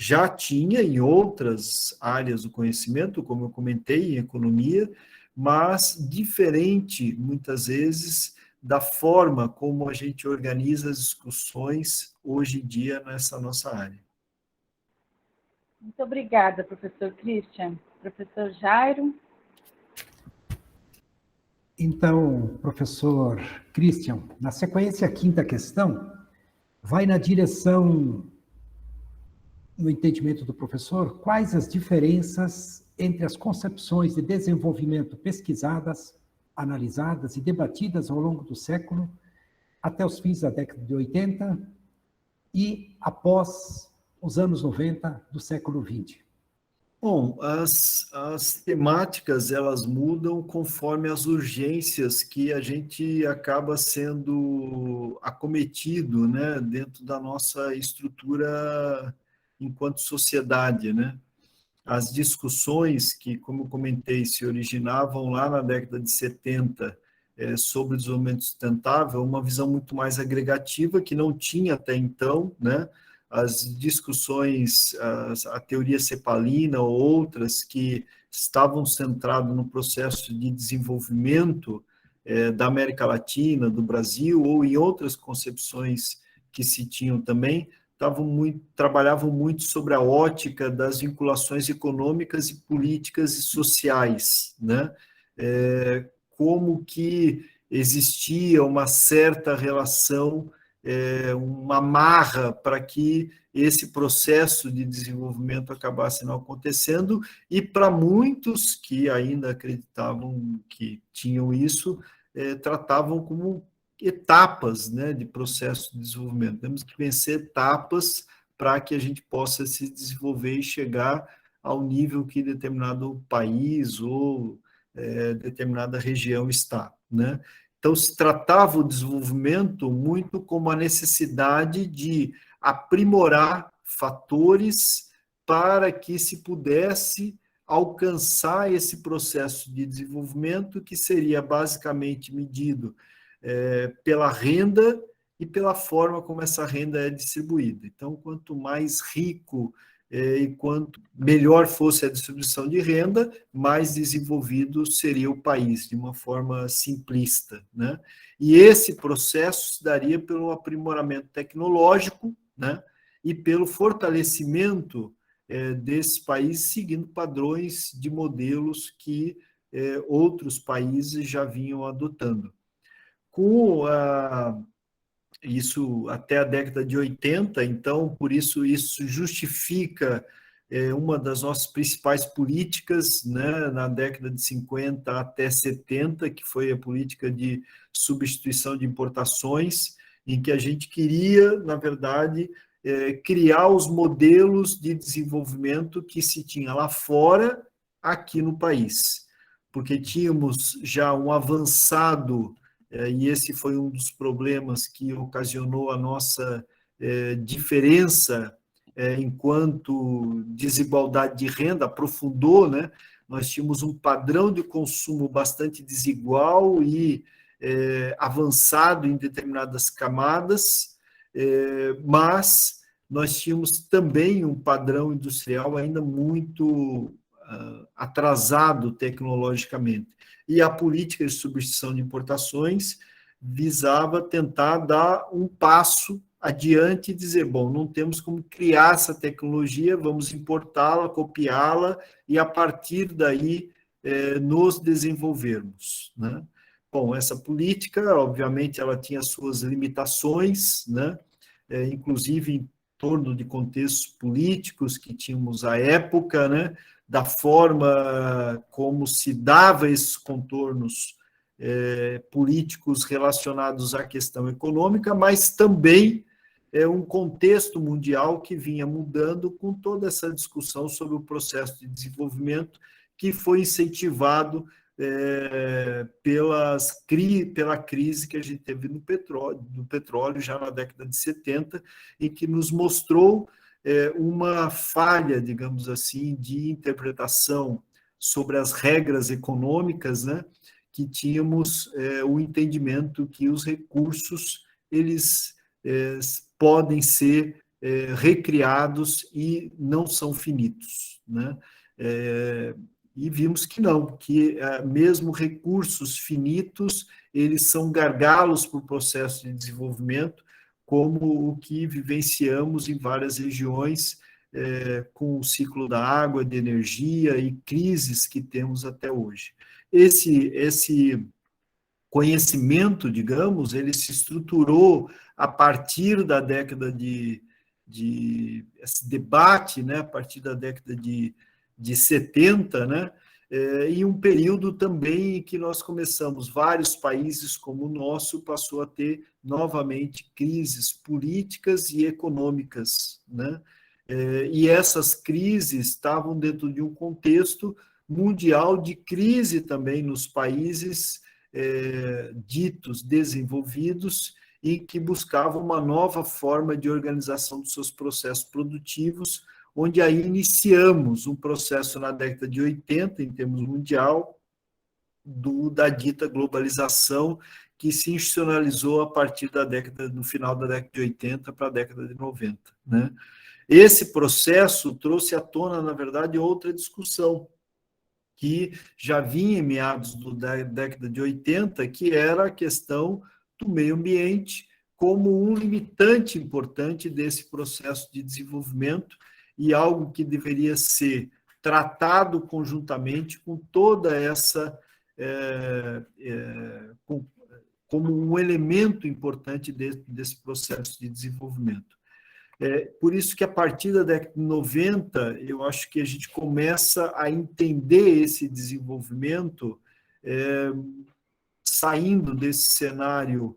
já tinha em outras áreas do conhecimento, como eu comentei, em economia, mas diferente, muitas vezes, da forma como a gente organiza as discussões hoje em dia nessa nossa área.
Muito obrigada, professor Christian. Professor Jairo?
Então, professor Christian, na sequência, a quinta questão vai na direção, no entendimento do professor, quais as diferenças entre as concepções de desenvolvimento pesquisadas, analisadas e debatidas ao longo do século, até os fins da década de 80 e após os anos 90 do século 20.
Bom, as temáticas, elas mudam conforme as urgências que a gente acaba sendo acometido, né, dentro da nossa estrutura enquanto sociedade, né? As discussões que, como eu comentei, se originavam lá na década de 70 sobre o desenvolvimento sustentável, uma visão muito mais agregativa, que não tinha até então, né? As discussões, a teoria cepalina ou outras que estavam centradas no processo de desenvolvimento da América Latina, do Brasil, ou em outras concepções que se tinham também, trabalhavam muito sobre a ótica das vinculações econômicas e políticas e sociais, né? Como que existia uma certa relação, uma amarra para que esse processo de desenvolvimento acabasse não acontecendo, e para muitos que ainda acreditavam que tinham isso, tratavam como etapas, né, de processo de desenvolvimento. Temos que vencer etapas para que a gente possa se desenvolver e chegar ao nível que determinado país ou determinada região está, né? Então, se tratava o desenvolvimento muito como a necessidade de aprimorar fatores para que se pudesse alcançar esse processo de desenvolvimento, que seria basicamente medido pela renda e pela forma como essa renda é distribuída. Então, quanto mais rico e quanto melhor fosse a distribuição de renda, mais desenvolvido seria o país, de uma forma simplista, né? E esse processo se daria pelo aprimoramento tecnológico, né? e pelo fortalecimento desses países, seguindo padrões de modelos que outros países já vinham adotando. Com isso até a década de 80, então, por isso justifica uma das nossas principais políticas, né, na década de 50 até 70, que foi a política de substituição de importações, em que a gente queria, na verdade, criar os modelos de desenvolvimento que se tinha lá fora, aqui no país, porque tínhamos já um avançado, e esse foi um dos problemas que ocasionou a nossa diferença enquanto desigualdade de renda, aprofundou, né? Nós tínhamos um padrão de consumo bastante desigual e avançado em determinadas camadas, mas nós tínhamos também um padrão industrial ainda muito atrasado tecnologicamente. E a política de substituição de importações visava tentar dar um passo adiante e dizer, bom, não temos como criar essa tecnologia, vamos importá-la, copiá-la e, a partir daí, nos desenvolvermos, né? Bom, essa política, obviamente, ela tinha suas limitações, né? Inclusive em torno de contextos políticos que tínhamos à época, né? Da forma como se dava esses contornos políticos relacionados à questão econômica, mas também um contexto mundial que vinha mudando com toda essa discussão sobre o processo de desenvolvimento que foi incentivado pela crise que a gente teve no petróleo já na década de 70, e que nos mostrou uma falha, digamos assim, de interpretação sobre as regras econômicas, né, que tínhamos o entendimento que os recursos, eles podem ser recriados e não são finitos, né? E vimos que não, que mesmo recursos finitos, eles são gargalos para o processo de desenvolvimento, como o que vivenciamos em várias regiões, com o ciclo da água, de energia e crises que temos até hoje. Esse conhecimento, digamos, ele se estruturou a partir da década esse debate, né, a partir da década de 70, né, e um período também em que nós começamos, vários países como o nosso passou a ter novamente crises políticas e econômicas, né, e essas crises estavam dentro de um contexto mundial de crise também nos países ditos desenvolvidos, e que buscavam uma nova forma de organização dos seus processos produtivos, onde aí iniciamos um processo na década de 80, em termos mundial, da dita globalização, que se institucionalizou a partir do final da década de 80 para a década de 90, né? Esse processo trouxe à tona, na verdade, outra discussão, que já vinha em meados da década de 80, que era a questão do meio ambiente como um limitante importante desse processo de desenvolvimento, e algo que deveria ser tratado conjuntamente com toda essa, como um elemento importante desse processo de desenvolvimento. Por isso que, a partir da década de 90, eu acho que a gente começa a entender esse desenvolvimento saindo desse cenário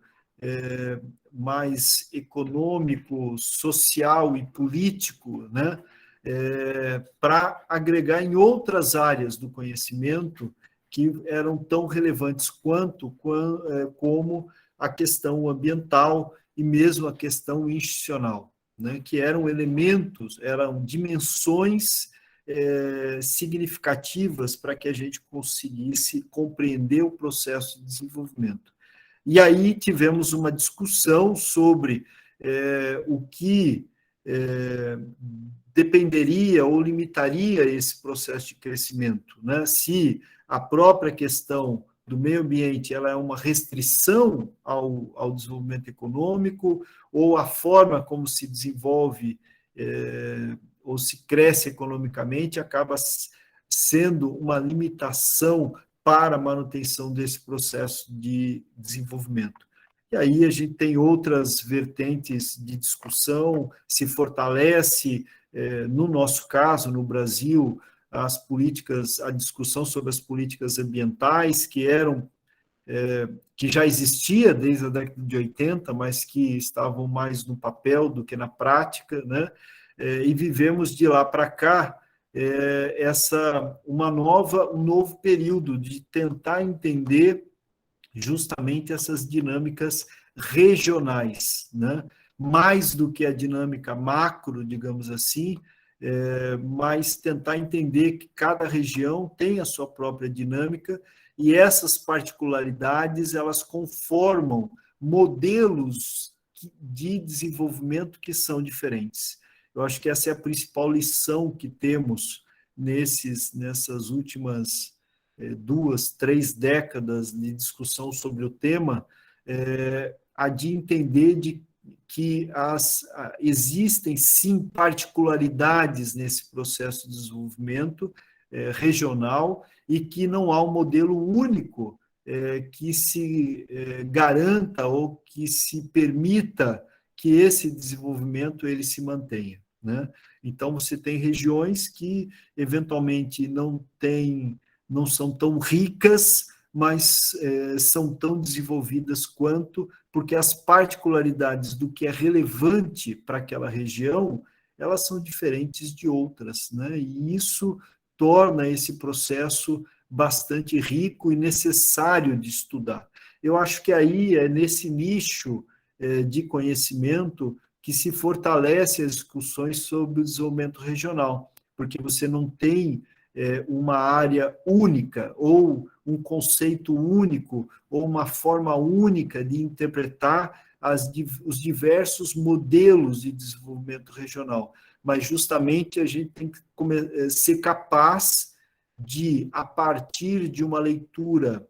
mais econômico, social e político, né, para agregar em outras áreas do conhecimento que eram tão relevantes como a questão ambiental e mesmo a questão institucional, né, que eram elementos, eram dimensões significativas para que a gente conseguisse compreender o processo de desenvolvimento. E aí tivemos uma discussão sobre o que dependeria ou limitaria esse processo de crescimento, né? Se a própria questão do meio ambiente, ela é uma restrição ao desenvolvimento econômico, ou a forma como se desenvolve ou se cresce economicamente acaba sendo uma limitação para a manutenção desse processo de desenvolvimento. E aí a gente tem outras vertentes de discussão, se fortalece, no nosso caso, no Brasil, as políticas, a discussão sobre as políticas ambientais, que já existia desde a década de 80, mas que estavam mais no papel do que na prática, né? E vivemos de lá para cá um novo período de tentar entender justamente essas dinâmicas regionais, né? Mais do que a dinâmica macro, digamos assim, mas tentar entender que cada região tem a sua própria dinâmica e essas particularidades, elas conformam modelos de desenvolvimento que são diferentes. Eu acho que essa é a principal lição que temos nessas últimas 2, 3 décadas de discussão sobre o tema, a de entender que existem, sim, particularidades nesse processo de desenvolvimento regional e que não há um modelo único que se garanta ou que se permita que esse desenvolvimento ele se mantenha, né? Então, você tem regiões que, eventualmente, não são tão ricas, mas são tão desenvolvidas quanto, porque as particularidades do que é relevante para aquela região, elas são diferentes de outras, né? E isso torna esse processo bastante rico e necessário de estudar. Eu acho que aí é nesse nicho de conhecimento que se fortalece as discussões sobre o desenvolvimento regional, porque você não tem uma área única, ou um conceito único, ou uma forma única de interpretar os diversos modelos de desenvolvimento regional. Mas, justamente, a gente tem que ser capaz de, a partir de uma leitura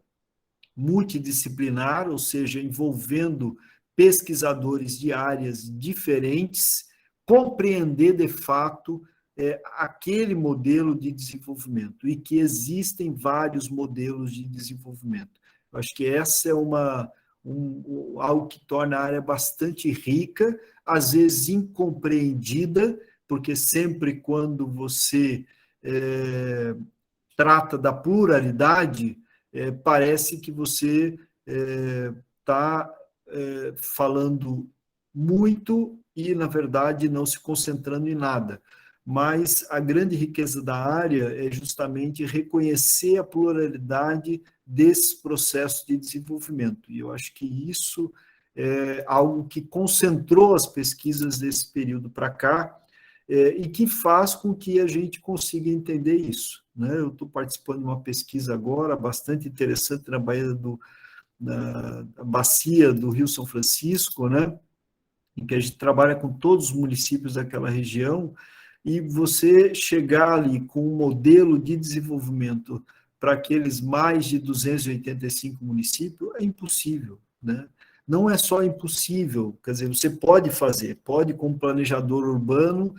multidisciplinar, ou seja, envolvendo pesquisadores de áreas diferentes, compreender, de fato, aquele modelo de desenvolvimento, e que existem vários modelos de desenvolvimento. Eu acho que essa é algo que torna a área bastante rica, às vezes incompreendida, porque sempre quando você trata da pluralidade, parece que você está falando muito e, na verdade, não se concentrando em nada. Mas a grande riqueza da área é justamente reconhecer a pluralidade desses processos de desenvolvimento. E eu acho que isso é algo que concentrou as pesquisas desse período para cá, e que faz com que a gente consiga entender isso, né? Eu estou participando de uma pesquisa agora bastante interessante na na bacia do Rio São Francisco, né? Em que a gente trabalha com todos os municípios daquela região, e você chegar ali com um modelo de desenvolvimento para aqueles mais de 285 municípios é impossível, né? Não é só impossível, quer dizer, você pode fazer, pode, como planejador urbano,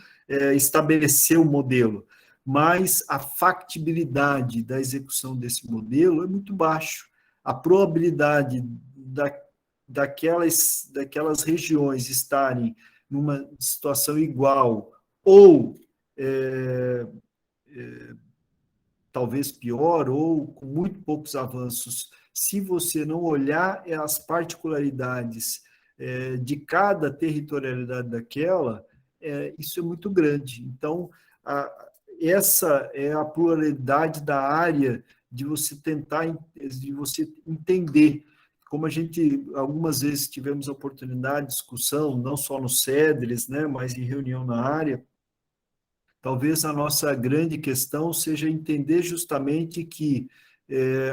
estabelecer o modelo, mas a factibilidade da execução desse modelo é muito baixo. A probabilidade daquelas regiões estarem numa situação igual ou talvez pior, ou com muito poucos avanços, se você não olhar as particularidades de cada territorialidade daquela, isso é muito grande. Então, essa é a pluralidade da área de você de você entender. Como a gente, algumas vezes, tivemos a oportunidade de discussão, não só no CEDRES, né, mas em reunião na área, talvez a nossa grande questão seja entender justamente que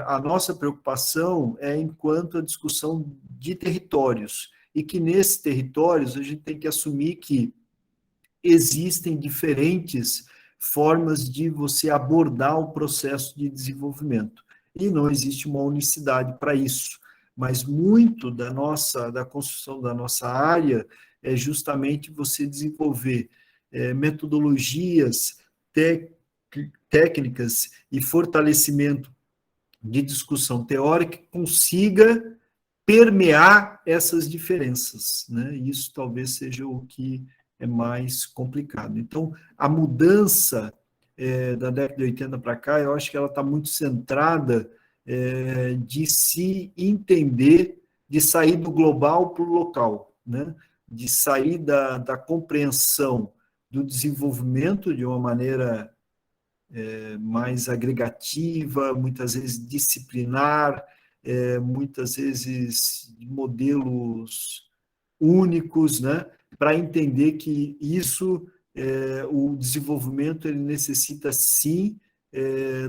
a nossa preocupação é enquanto a discussão de territórios, e que nesses territórios a gente tem que assumir que existem diferentes formas de você abordar o processo de desenvolvimento. e não existe uma unicidade para isso. Mas muito da construção da nossa área é justamente você desenvolver metodologias, técnicas e fortalecimento de discussão teórica que consiga permear essas diferenças, né? Isso talvez seja o que é mais complicado. Então, a mudança da década de 80 para cá, eu acho que ela está muito centrada de se entender, de sair do global para o local, né? De sair da compreensão do desenvolvimento de uma maneira mais agregativa, muitas vezes disciplinar, muitas vezes modelos únicos, né? Para entender que isso, o desenvolvimento, ele necessita, sim,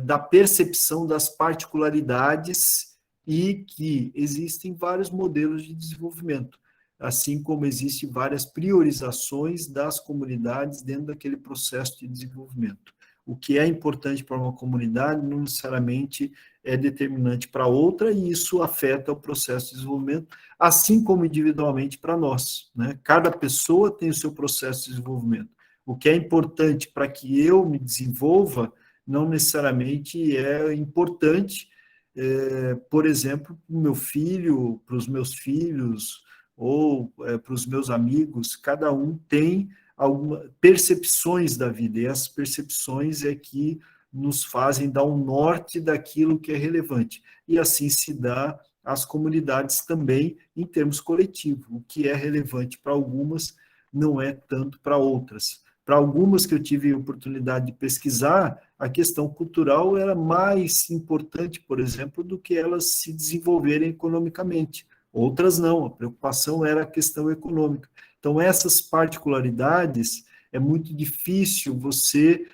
da percepção das particularidades e que existem vários modelos de desenvolvimento, assim como existem várias priorizações das comunidades dentro daquele processo de desenvolvimento. O que é importante para uma comunidade não necessariamente é determinante para outra, e isso afeta o processo de desenvolvimento, assim como individualmente para nós, né? Cada pessoa tem o seu processo de desenvolvimento. O que é importante para que eu me desenvolva não necessariamente é importante, por exemplo, para o meu filho, para os meus filhos, ou para os meus amigos. Cada um tem algumas percepções da vida, e as percepções é que nos fazem dar um norte daquilo que é relevante. E assim se dá às comunidades também, em termos coletivos. O que é relevante para algumas não é tanto para outras. Para algumas que eu tive a oportunidade de pesquisar, a questão cultural era mais importante, por exemplo, do que elas se desenvolverem economicamente. Outras não, a preocupação era a questão econômica. Então, essas particularidades é muito difícil você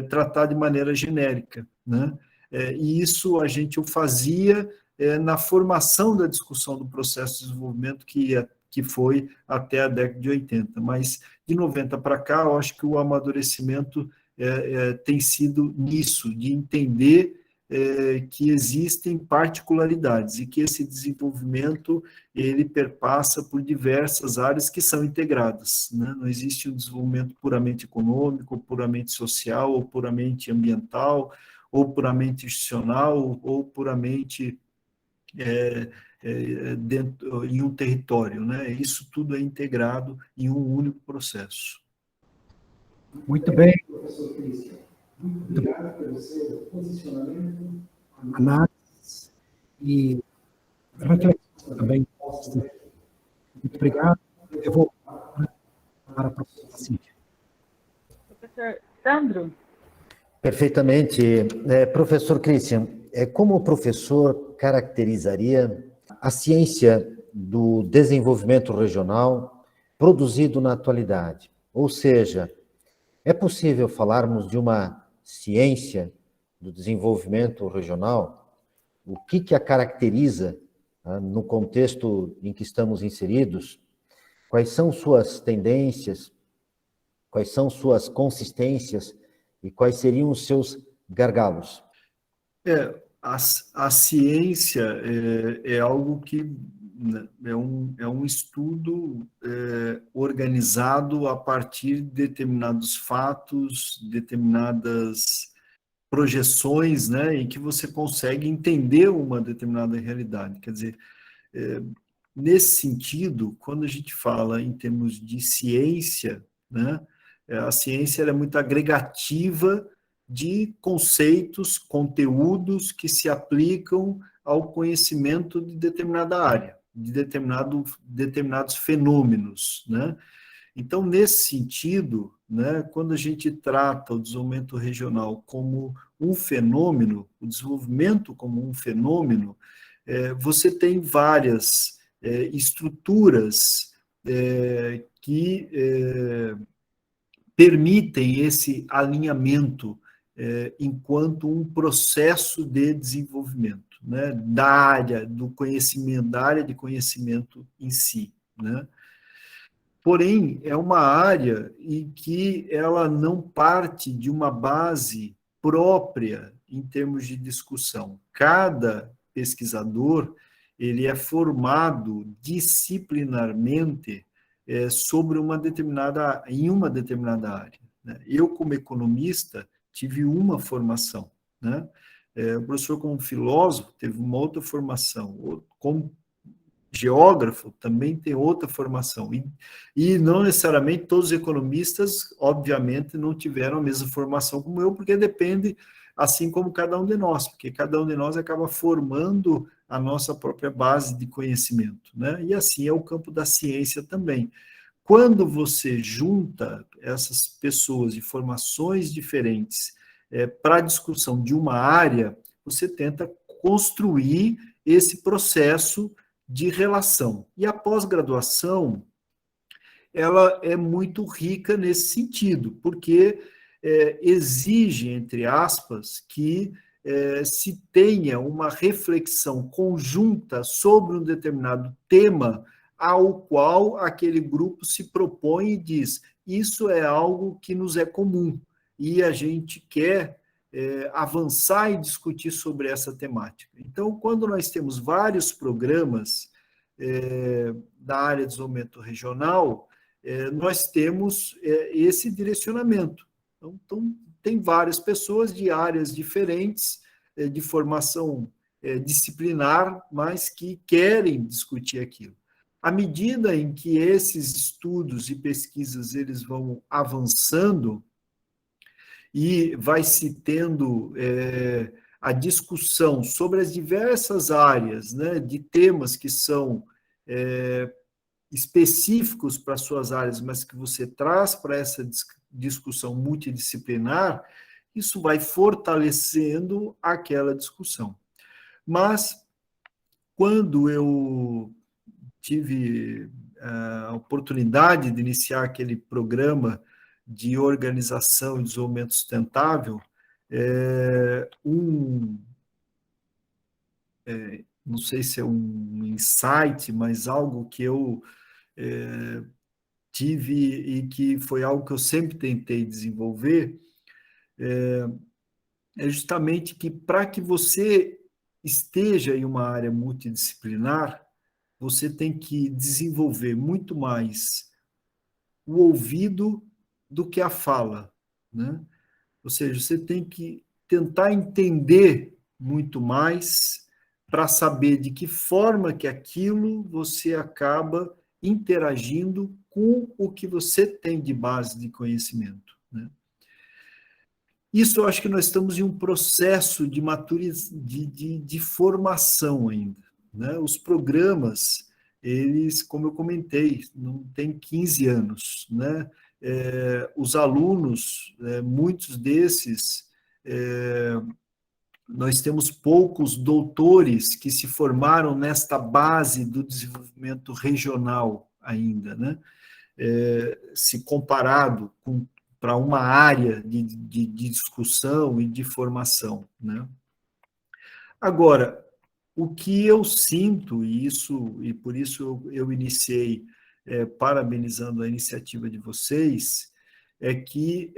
tratar de maneira genérica, né? E isso a gente o fazia na formação da discussão do processo de desenvolvimento que foi até a década de 80. Mas, de 90 para cá, eu acho que o amadurecimento tem sido nisso, de entender que existem particularidades e que esse desenvolvimento ele perpassa por diversas áreas que são integradas, né? Não existe um desenvolvimento puramente econômico, puramente social, ou puramente ambiental, ou puramente institucional, ou puramente dentro, em um território, né? Isso tudo é integrado em um único processo.
Muito bem. Professor Cristian, muito obrigado pelo seu posicionamento, análise e reflexão também. Muito obrigado. Eu vou para a professora Cíntia.
Professor Sandro?
Perfeitamente. Professor Christian, como o professor caracterizaria a ciência do desenvolvimento regional produzido na atualidade? Ou seja, é possível falarmos de uma ciência do desenvolvimento regional? O que a caracteriza no contexto em que estamos inseridos? Quais são suas tendências? Quais são suas consistências? E quais seriam os seus gargalos?
A ciência é algo que é um estudo organizado a partir de determinados fatos, determinadas projeções, né, em que você consegue entender uma determinada realidade. Quer dizer, nesse sentido, quando a gente fala em termos de ciência, né, a ciência é muito agregativa de conceitos, conteúdos que se aplicam ao conhecimento de determinada área, de determinados fenômenos, né? Então, nesse sentido, né, quando a gente trata o desenvolvimento regional como um fenômeno, o desenvolvimento como um fenômeno, você tem várias estruturas que permitem esse alinhamento enquanto um processo de desenvolvimento, né, da área do conhecimento, da área de conhecimento em si, né? Porém, é uma área em que ela não parte de uma base própria em termos de discussão. Cada pesquisador, ele é formado disciplinarmente sobre em uma determinada área, né? Eu, como economista, tive uma formação, né? O professor, como filósofo, teve uma outra formação. Como geógrafo, também tem outra formação. E não necessariamente todos os economistas, obviamente, não tiveram a mesma formação como eu, porque depende, assim como cada um de nós, porque cada um de nós acaba formando a nossa própria base de conhecimento, né? E assim é o campo da ciência também. Quando você junta essas pessoas de formações diferentes para a discussão de uma área, você tenta construir esse processo de relação. E a pós-graduação, ela é muito rica nesse sentido, porque exige, entre aspas, que se tenha uma reflexão conjunta sobre um determinado tema ao qual aquele grupo se propõe e diz: isso é algo que nos é comum e a gente quer avançar e discutir sobre essa temática. Então, quando nós temos vários programas da área de desenvolvimento regional, nós temos esse direcionamento. Então, tem várias pessoas de áreas diferentes, de formação disciplinar, mas que querem discutir aquilo. À medida em que esses estudos e pesquisas eles vão avançando e vai se tendo a discussão sobre as diversas áreas, né, de temas que são específicos para suas áreas, mas que você traz para essa discussão multidisciplinar, isso vai fortalecendo aquela discussão. Mas, quando eu tive a oportunidade de iniciar aquele programa de organização e desenvolvimento sustentável, não sei se é um insight, mas algo que eu tive e que foi algo que eu sempre tentei desenvolver, é justamente que para que você esteja em uma área multidisciplinar, você tem que desenvolver muito mais o ouvido do que a fala, né? Ou seja, você tem que tentar entender muito mais para saber de que forma que aquilo você acaba interagindo com o que você tem de base de conhecimento, né? Isso eu acho que nós estamos em um processo de de formação ainda, né? Os programas, eles, como eu comentei, não têm 15 anos, né? Os alunos, muitos desses, nós temos poucos doutores que se formaram nesta base do desenvolvimento regional ainda, né? Se comparado para uma área de discussão e de formação, né? Agora, o que eu sinto, e por isso eu iniciei parabenizando a iniciativa de vocês, é que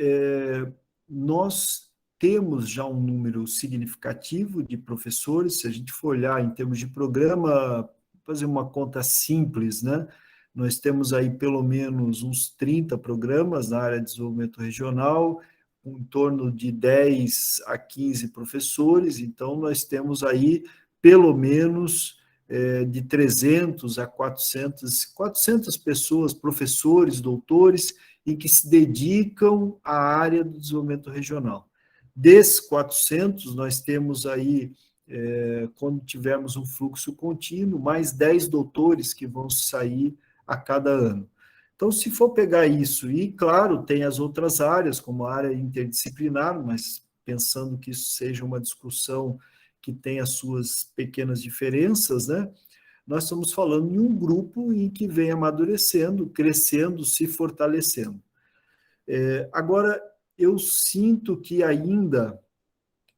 nós temos já um número significativo de professores. Se a gente for olhar em termos de programa, fazer uma conta simples, né? Nós temos aí pelo menos uns 30 programas na área de desenvolvimento regional, em torno de 10 a 15 professores, então nós temos aí pelo menos de 300 a 400 pessoas, professores, doutores, em que se dedicam à área do desenvolvimento regional. Desses 400, nós temos aí, quando tivermos um fluxo contínuo, mais 10 doutores que vão sair a cada ano. Então, se for pegar isso, e claro, tem as outras áreas, como a área interdisciplinar, mas pensando que isso seja uma discussão que tem as suas pequenas diferenças, né? Nós estamos falando de um grupo em que vem amadurecendo, crescendo, se fortalecendo. Agora, eu sinto que ainda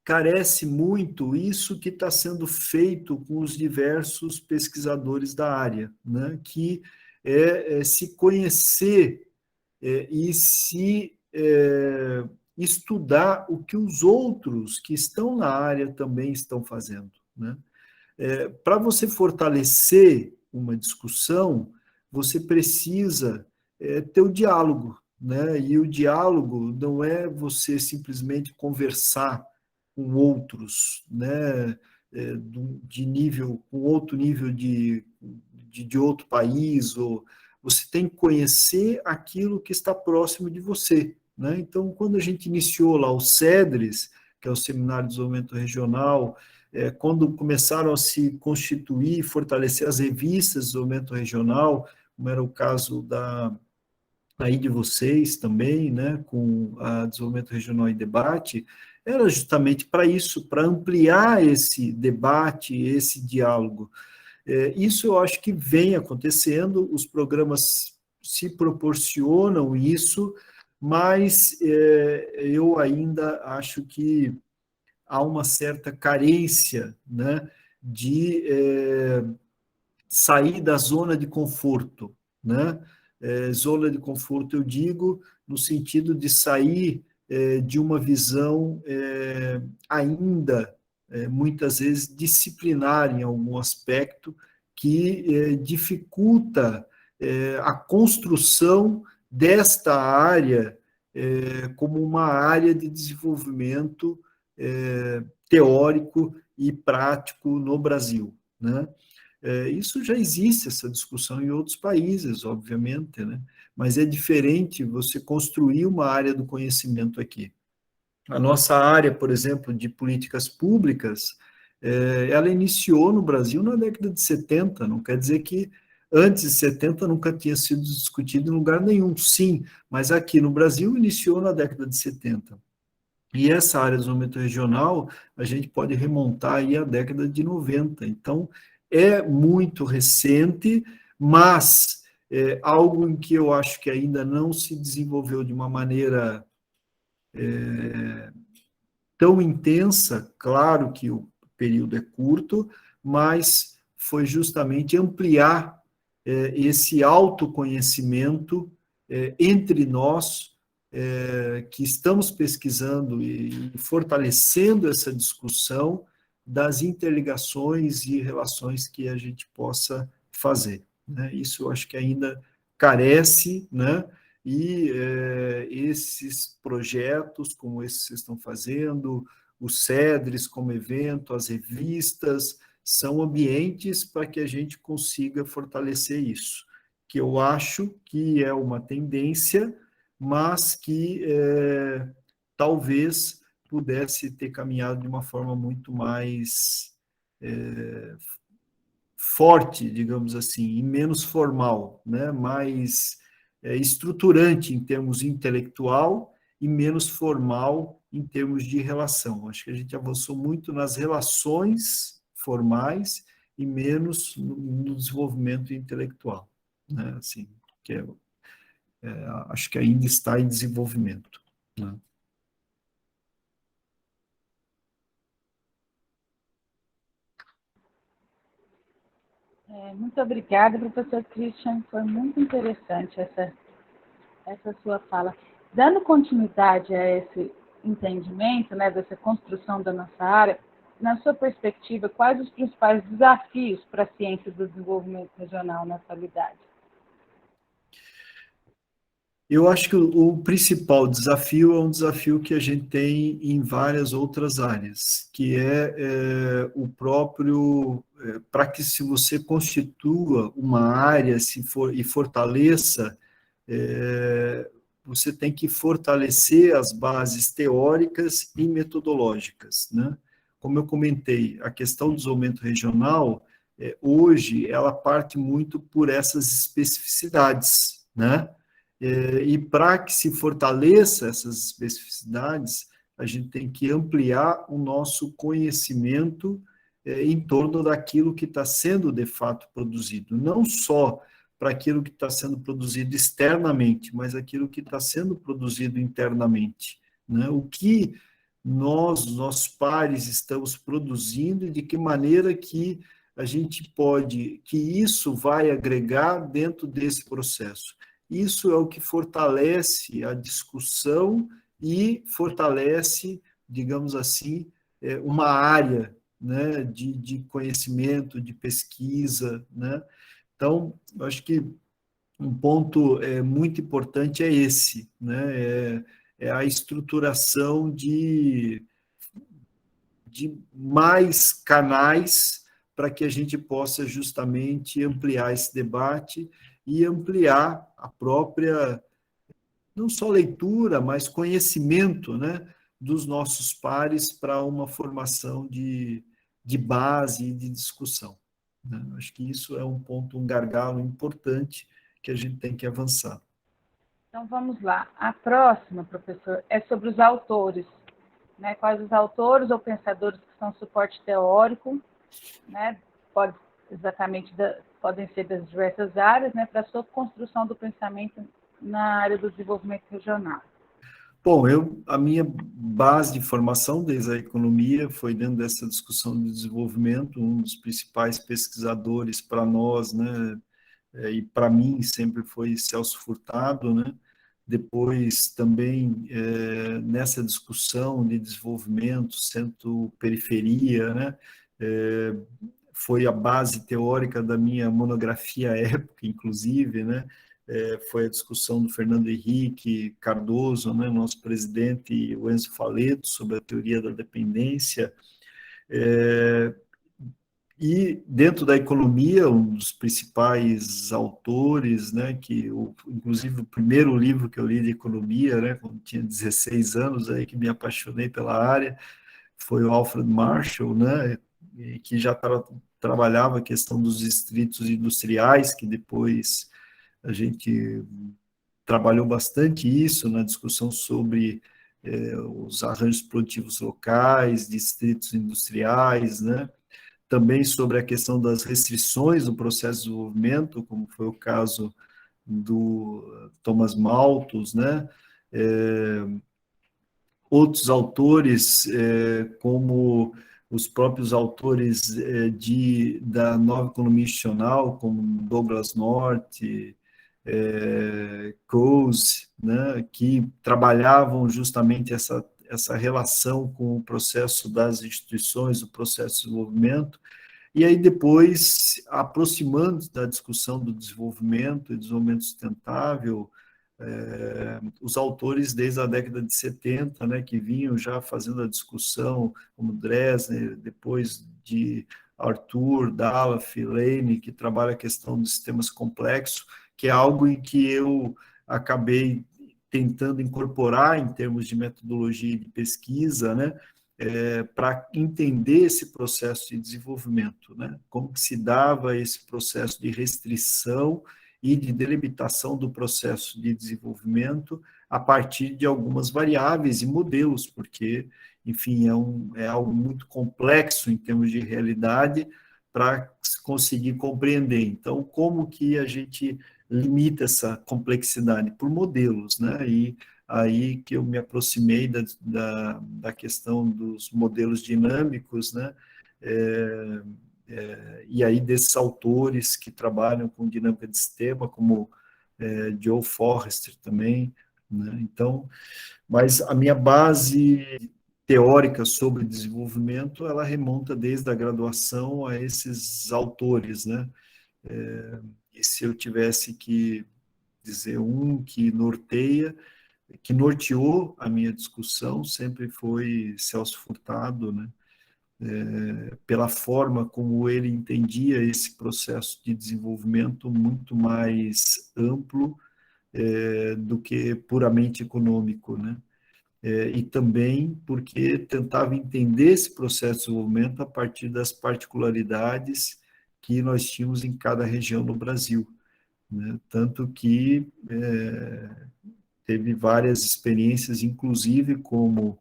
carece muito isso que está sendo feito com os diversos pesquisadores da área, né? Que se conhecer e se estudar o que os outros que estão na área também estão fazendo, né? Para você fortalecer uma discussão, você precisa ter o diálogo, né? E o diálogo não é você simplesmente conversar com outros, né? De nível, com outro nível de outro país, ou você tem que conhecer aquilo que está próximo de você, né? Então, quando a gente iniciou lá o SEDRES, que é o Seminário de Desenvolvimento Regional, quando começaram a se constituir e fortalecer as revistas de desenvolvimento regional, como era o caso aí de vocês também, né, com a Desenvolvimento Regional em Debate, era justamente para isso, para ampliar esse debate, esse diálogo. Isso eu acho que vem acontecendo, os programas se proporcionam isso, mas eu ainda acho que há uma certa carência, né, de sair da zona de conforto, né? Zona de conforto, eu digo, no sentido de sair de uma visão ainda, muitas vezes, disciplinar em algum aspecto, que dificulta a construção desta área como uma área de desenvolvimento teórico e prático no Brasil, né? Isso já existe, essa discussão em outros países, obviamente, né? Mas é diferente você construir uma área do conhecimento aqui. A nossa área, por exemplo, de políticas públicas, ela iniciou no Brasil na década de 70, não quer dizer que antes de 70 nunca tinha sido discutido em lugar nenhum, sim, mas aqui no Brasil iniciou na década de 70. E essa área de desenvolvimento regional, a gente pode remontar aí à década de 90. Então, é muito recente, mas algo em que eu acho que ainda não se desenvolveu de uma maneira tão intensa. Claro que o período é curto, mas foi justamente ampliar esse autoconhecimento entre nós, que estamos pesquisando e fortalecendo essa discussão das interligações e relações que a gente possa fazer, né? Isso eu acho que ainda carece, né? E esses projetos, como esses que vocês estão fazendo, o SEDRES como evento, as revistas, são ambientes para que a gente consiga fortalecer isso, que eu acho que é uma tendência, mas que talvez pudesse ter caminhado de uma forma muito mais forte, digamos assim, e menos formal, né? Mais estruturante em termos intelectual e menos formal em termos de relação. Acho que a gente avançou muito nas relações formais e menos no desenvolvimento intelectual, né? Assim, que acho que ainda está em desenvolvimento, né?
Muito obrigada, professor Christian. Foi muito interessante essa sua fala. Dando continuidade a esse entendimento, né, dessa construção da nossa área, na sua perspectiva, quais os principais desafios para a ciência do desenvolvimento regional na atualidade?
Eu acho que o principal desafio é um desafio que a gente tem em várias outras áreas, que é o próprio, para que se você constitua uma área e fortaleça, você tem que fortalecer as bases teóricas e metodológicas, né? Como eu comentei, a questão do desenvolvimento regional, hoje, ela parte muito por essas especificidades, né? E para que se fortaleça essas especificidades, a gente tem que ampliar o nosso conhecimento em torno daquilo que está sendo de fato produzido, não só para aquilo que está sendo produzido externamente, mas aquilo que está sendo produzido internamente, né? O que nossos pares, estamos produzindo e de que maneira que a gente pode, que isso vai agregar dentro desse processo. Isso é o que fortalece a discussão e fortalece, digamos assim, uma área, né, de conhecimento, de pesquisa, né? Então, eu acho que um ponto muito importante é esse, né? É a estruturação de mais canais para que a gente possa justamente ampliar esse debate e ampliar a própria, não só leitura, mas conhecimento, né, dos nossos pares para uma formação de base e de discussão, né? Acho que isso é um ponto, um gargalo importante que a gente tem que avançar.
Então, vamos lá. A próxima, professor, é sobre os autores, né? Quais os autores ou pensadores que são suporte teórico, né? Podem ser das diversas áreas, né? Para a sua construção do pensamento na área do desenvolvimento regional.
Bom, a minha base de formação desde a economia foi dentro dessa discussão de desenvolvimento. Um dos principais pesquisadores para nós, né, e para mim sempre foi Celso Furtado, né? Depois também nessa discussão de desenvolvimento, centro-periferia, né? Foi a base teórica da minha monografia época, inclusive, né? Foi a discussão do Fernando Henrique Cardoso, né, nosso presidente, e o Enzo Faleto, sobre a teoria da dependência. E dentro da economia, um dos principais autores, né, inclusive o primeiro livro que eu li de economia, né, quando tinha 16 anos, aí que me apaixonei pela área, foi o Alfred Marshall, né, que já trabalhava a questão dos distritos industriais, que depois a gente trabalhou bastante isso na discussão sobre os arranjos produtivos locais, distritos industriais, né? Também sobre a questão das restrições do processo de desenvolvimento, como foi o caso do Thomas Malthus, né? Outros autores, como os próprios autores da nova economia institucional, como Douglas North, Coase, né, que trabalhavam justamente essa relação com o processo das instituições, o processo de desenvolvimento, e aí depois, aproximando da discussão do desenvolvimento e desenvolvimento sustentável, os autores desde a década de 70, né, que vinham já fazendo a discussão, como Dresner, depois de Arthur, Dalaf, Lane, que trabalha a questão dos sistemas complexos, que é algo em que eu acabei tentando incorporar em termos de metodologia de pesquisa, né, para entender esse processo de desenvolvimento, né, como que se dava esse processo de restrição e de delimitação do processo de desenvolvimento a partir de algumas variáveis e modelos, porque, enfim, é algo muito complexo em termos de realidade para conseguir compreender. Então, como que a gente limita essa complexidade? Por modelos, né? E aí que eu me aproximei da questão dos modelos dinâmicos, né? E aí desses autores que trabalham com dinâmica de sistema, como Joe Forrester também, né? Então, mas a minha base teórica sobre desenvolvimento, ela remonta desde a graduação a esses autores, né? E se eu tivesse que dizer um que norteou a minha discussão, sempre foi Celso Furtado, né? Pela forma como ele entendia esse processo de desenvolvimento muito mais amplo do que puramente econômico, né? E também porque tentava entender esse processo de desenvolvimento a partir das particularidades que nós tínhamos em cada região no Brasil, né? Tanto que teve várias experiências, inclusive como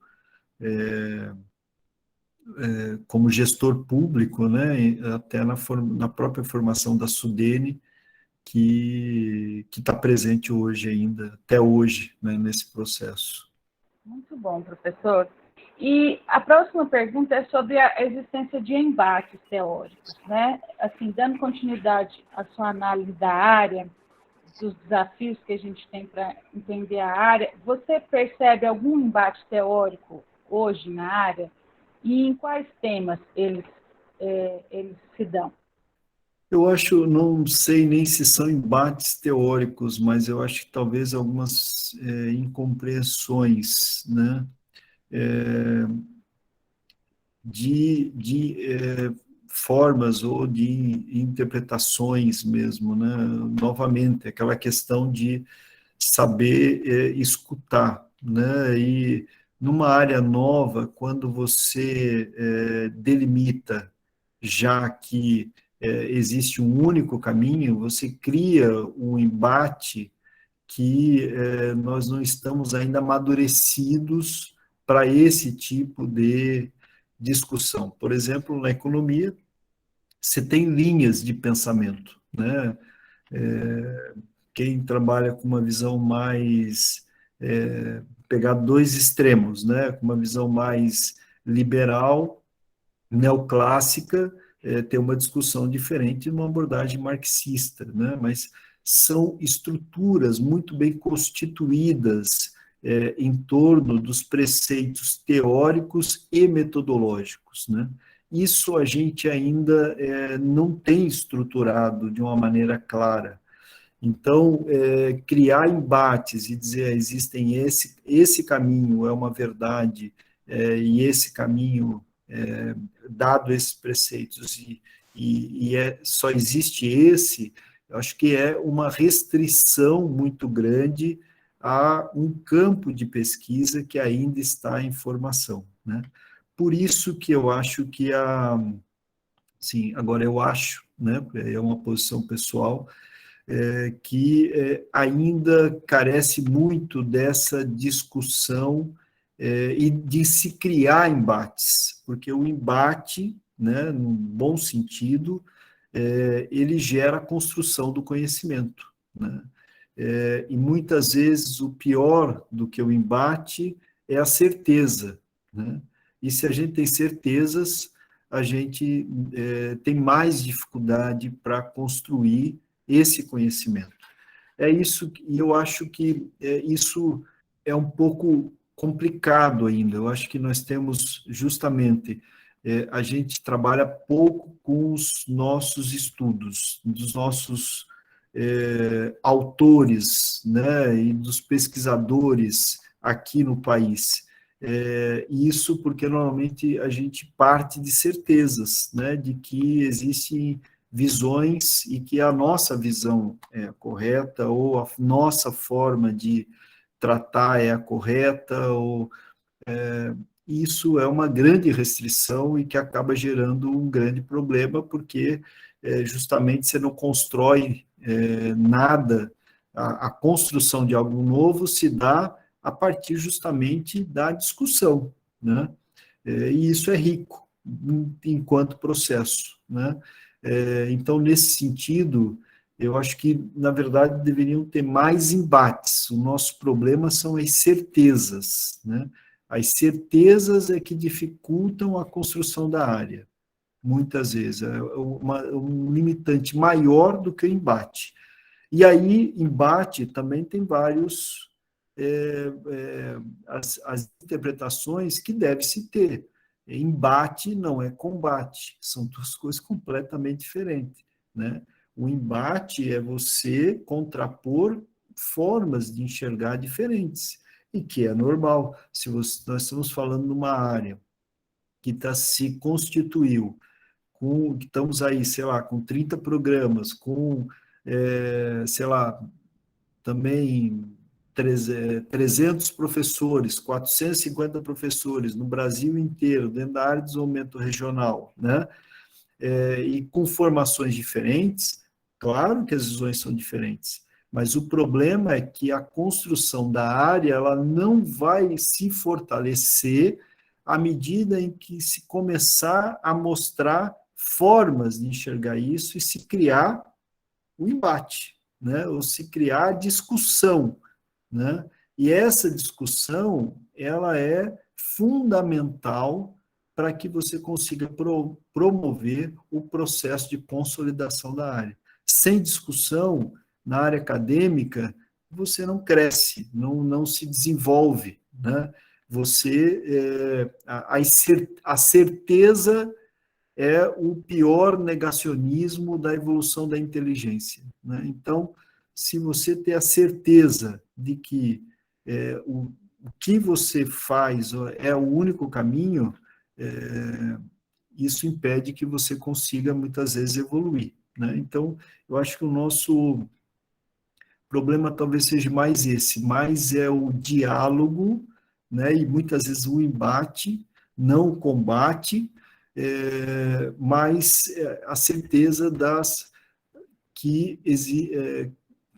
gestor público, né, até na própria formação da Sudene, que está presente hoje ainda, até hoje, né, nesse processo.
Muito bom, professor. E a próxima pergunta é sobre a existência de embates teóricos, né? Assim, dando continuidade à sua análise da área dos desafios que a gente tem para entender a área, você percebe algum embate teórico hoje na área? E em quais temas eles se dão?
Eu acho, não sei nem se são embates teóricos, mas eu acho que talvez algumas incompreensões, né, de formas ou de interpretações mesmo, né? Novamente, aquela questão de saber escutar, né? E numa área nova, quando você delimita, já que existe um único caminho, você cria um embate que nós não estamos ainda amadurecidos para esse tipo de discussão. Por exemplo, na economia, você tem linhas de pensamento, né? Quem trabalha com uma visão mais pegar dois extremos, né? Com uma visão mais liberal, neoclássica, tem uma discussão diferente numa abordagem marxista, né? Mas são estruturas muito bem constituídas em torno dos preceitos teóricos e metodológicos, né? Isso a gente ainda não tem estruturado de uma maneira clara. Então, criar embates e dizer existem esse caminho é uma verdade e esse caminho, dado esses preceitos, só existe esse, eu acho que é uma restrição muito grande a um campo de pesquisa que ainda está em formação, né? Por isso que eu acho que sim, agora eu acho, né, é uma posição pessoal, que ainda carece muito dessa discussão e de se criar embates, porque o embate, né, num bom sentido, ele gera a construção do conhecimento, né? E muitas vezes o pior do que o embate é a certeza, né? E se a gente tem certezas, a gente tem mais dificuldade para construir esse conhecimento. É isso, e eu acho que isso é um pouco complicado ainda. Eu acho que nós temos justamente, a gente trabalha pouco com os nossos estudos, dos nossos autores, né, e dos pesquisadores aqui no país. Isso porque normalmente a gente parte de certezas, né, de que existem visões e que a nossa visão é a correta ou a nossa forma de tratar é a correta, ou isso é uma grande restrição e que acaba gerando um grande problema, porque justamente você não constrói nada, a construção de algo novo se dá a partir justamente da discussão, né? E isso é rico enquanto processo, né? Então, nesse sentido, eu acho que, na verdade, deveriam ter mais embates. O nosso problema são as certezas, né? As certezas é que dificultam a construção da área, muitas vezes. É um limitante maior do que o embate. E aí, embate também tem vários... as interpretações que deve-se ter. Embate não é combate, são duas coisas completamente diferentes, né? O embate é você contrapor formas de enxergar diferentes, e que é normal. Se nós estamos falando numa área que se constituiu, que estamos aí, sei lá, com 30 programas, com, sei lá, também 300 professores, 450 professores no Brasil inteiro, dentro da área de desenvolvimento regional, né? E com formações diferentes, claro que as visões são diferentes, mas o problema é que a construção da área ela não vai se fortalecer à medida em que se começar a mostrar formas de enxergar isso e se criar o embate, né? Ou se criar discussão, né? E essa discussão, ela é fundamental para que você consiga promover o processo de consolidação da área. Sem discussão, na área acadêmica, você não cresce, não se desenvolve, né? A certeza é o pior negacionismo da evolução da inteligência, né? Então, se você tem a certeza de que o que você faz é o único caminho, isso impede que você consiga, muitas vezes, evoluir, né? Então, eu acho que o nosso problema talvez seja mais esse, mais é o diálogo, né? E muitas vezes o embate, não o combate, mas a certeza que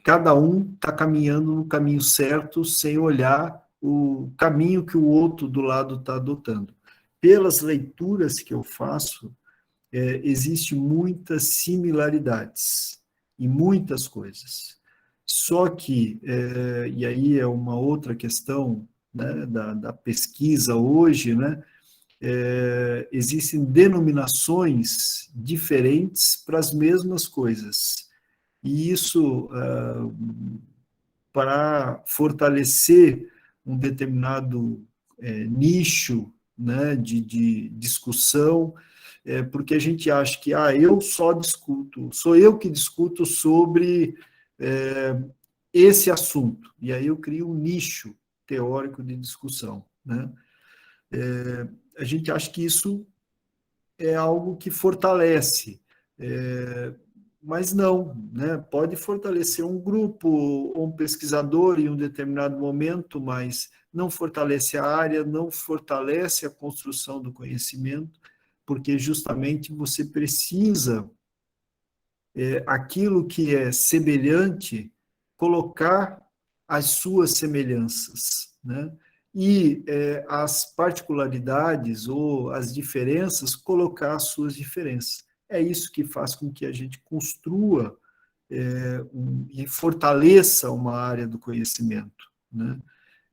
cada um está caminhando no caminho certo, sem olhar o caminho que o outro do lado está adotando. Pelas leituras que eu faço, existe muitas similaridades em muitas coisas. Só que, e aí é uma outra questão, né, da pesquisa hoje, né, existem denominações diferentes para as mesmas coisas. E isso, para fortalecer um determinado nicho, né, de discussão, porque a gente acha que eu só discuto, sou eu que discuto sobre esse assunto, e aí eu crio um nicho teórico de discussão, né? A gente acha que isso é algo que fortalece, mas não, né? Pode fortalecer um grupo ou um pesquisador em um determinado momento, mas não fortalece a área, não fortalece a construção do conhecimento, porque justamente você precisa, aquilo que é semelhante, colocar as suas semelhanças, né? E as particularidades ou as diferenças, colocar as suas diferenças. É isso que faz com que a gente construa e fortaleça uma área do conhecimento, né?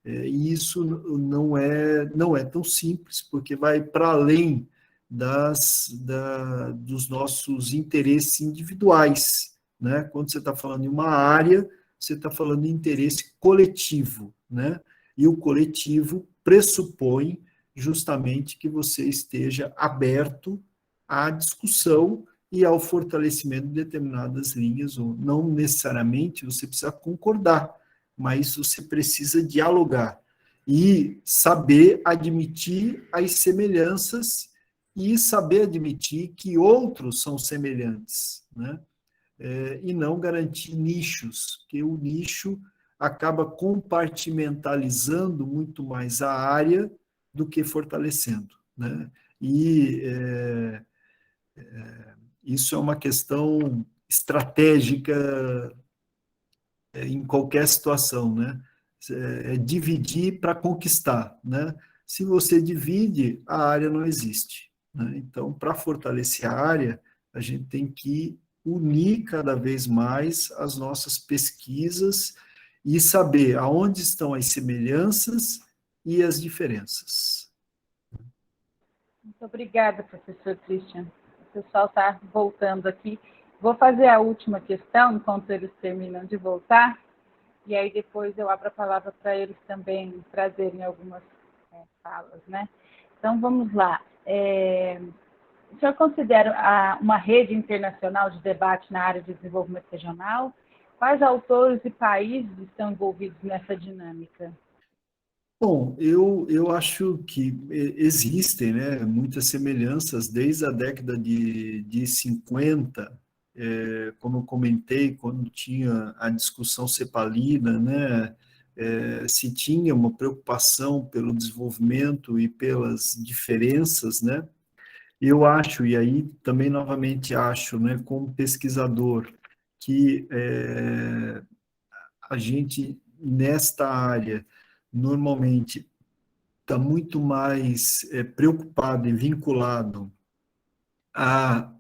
E isso não é tão simples, porque vai para além dos nossos interesses individuais, né? Quando você está falando em uma área, você está falando em interesse coletivo, né? E o coletivo pressupõe justamente que você esteja aberto à discussão e ao fortalecimento de determinadas linhas, ou não necessariamente você precisa concordar, mas você precisa dialogar e saber admitir as semelhanças e saber admitir que outros são semelhantes, né? E não garantir nichos, que o nicho acaba compartimentalizando muito mais a área do que fortalecendo, né? E isso é uma questão estratégica em qualquer situação, né? É dividir para conquistar, né? Se você divide, a área não existe, né? Então, para fortalecer a área, a gente tem que unir cada vez mais as nossas pesquisas e saber aonde estão as semelhanças e as diferenças.
Muito obrigada, professor Christian. O pessoal está voltando aqui. Vou fazer a última questão, enquanto eles terminam de voltar, e aí depois eu abro a palavra para eles também trazerem algumas falas, né? Então, vamos lá. O senhor considera uma rede internacional de debate na área de desenvolvimento regional? Quais autores e países estão envolvidos nessa dinâmica?
Bom, eu acho que existem, né, muitas semelhanças desde a década de 50, como eu comentei, quando tinha a discussão cepalina, né, se tinha uma preocupação pelo desenvolvimento e pelas diferenças, né. Eu acho, e aí também novamente acho, né, como pesquisador, que a gente, nesta área, normalmente está muito mais preocupado e vinculado a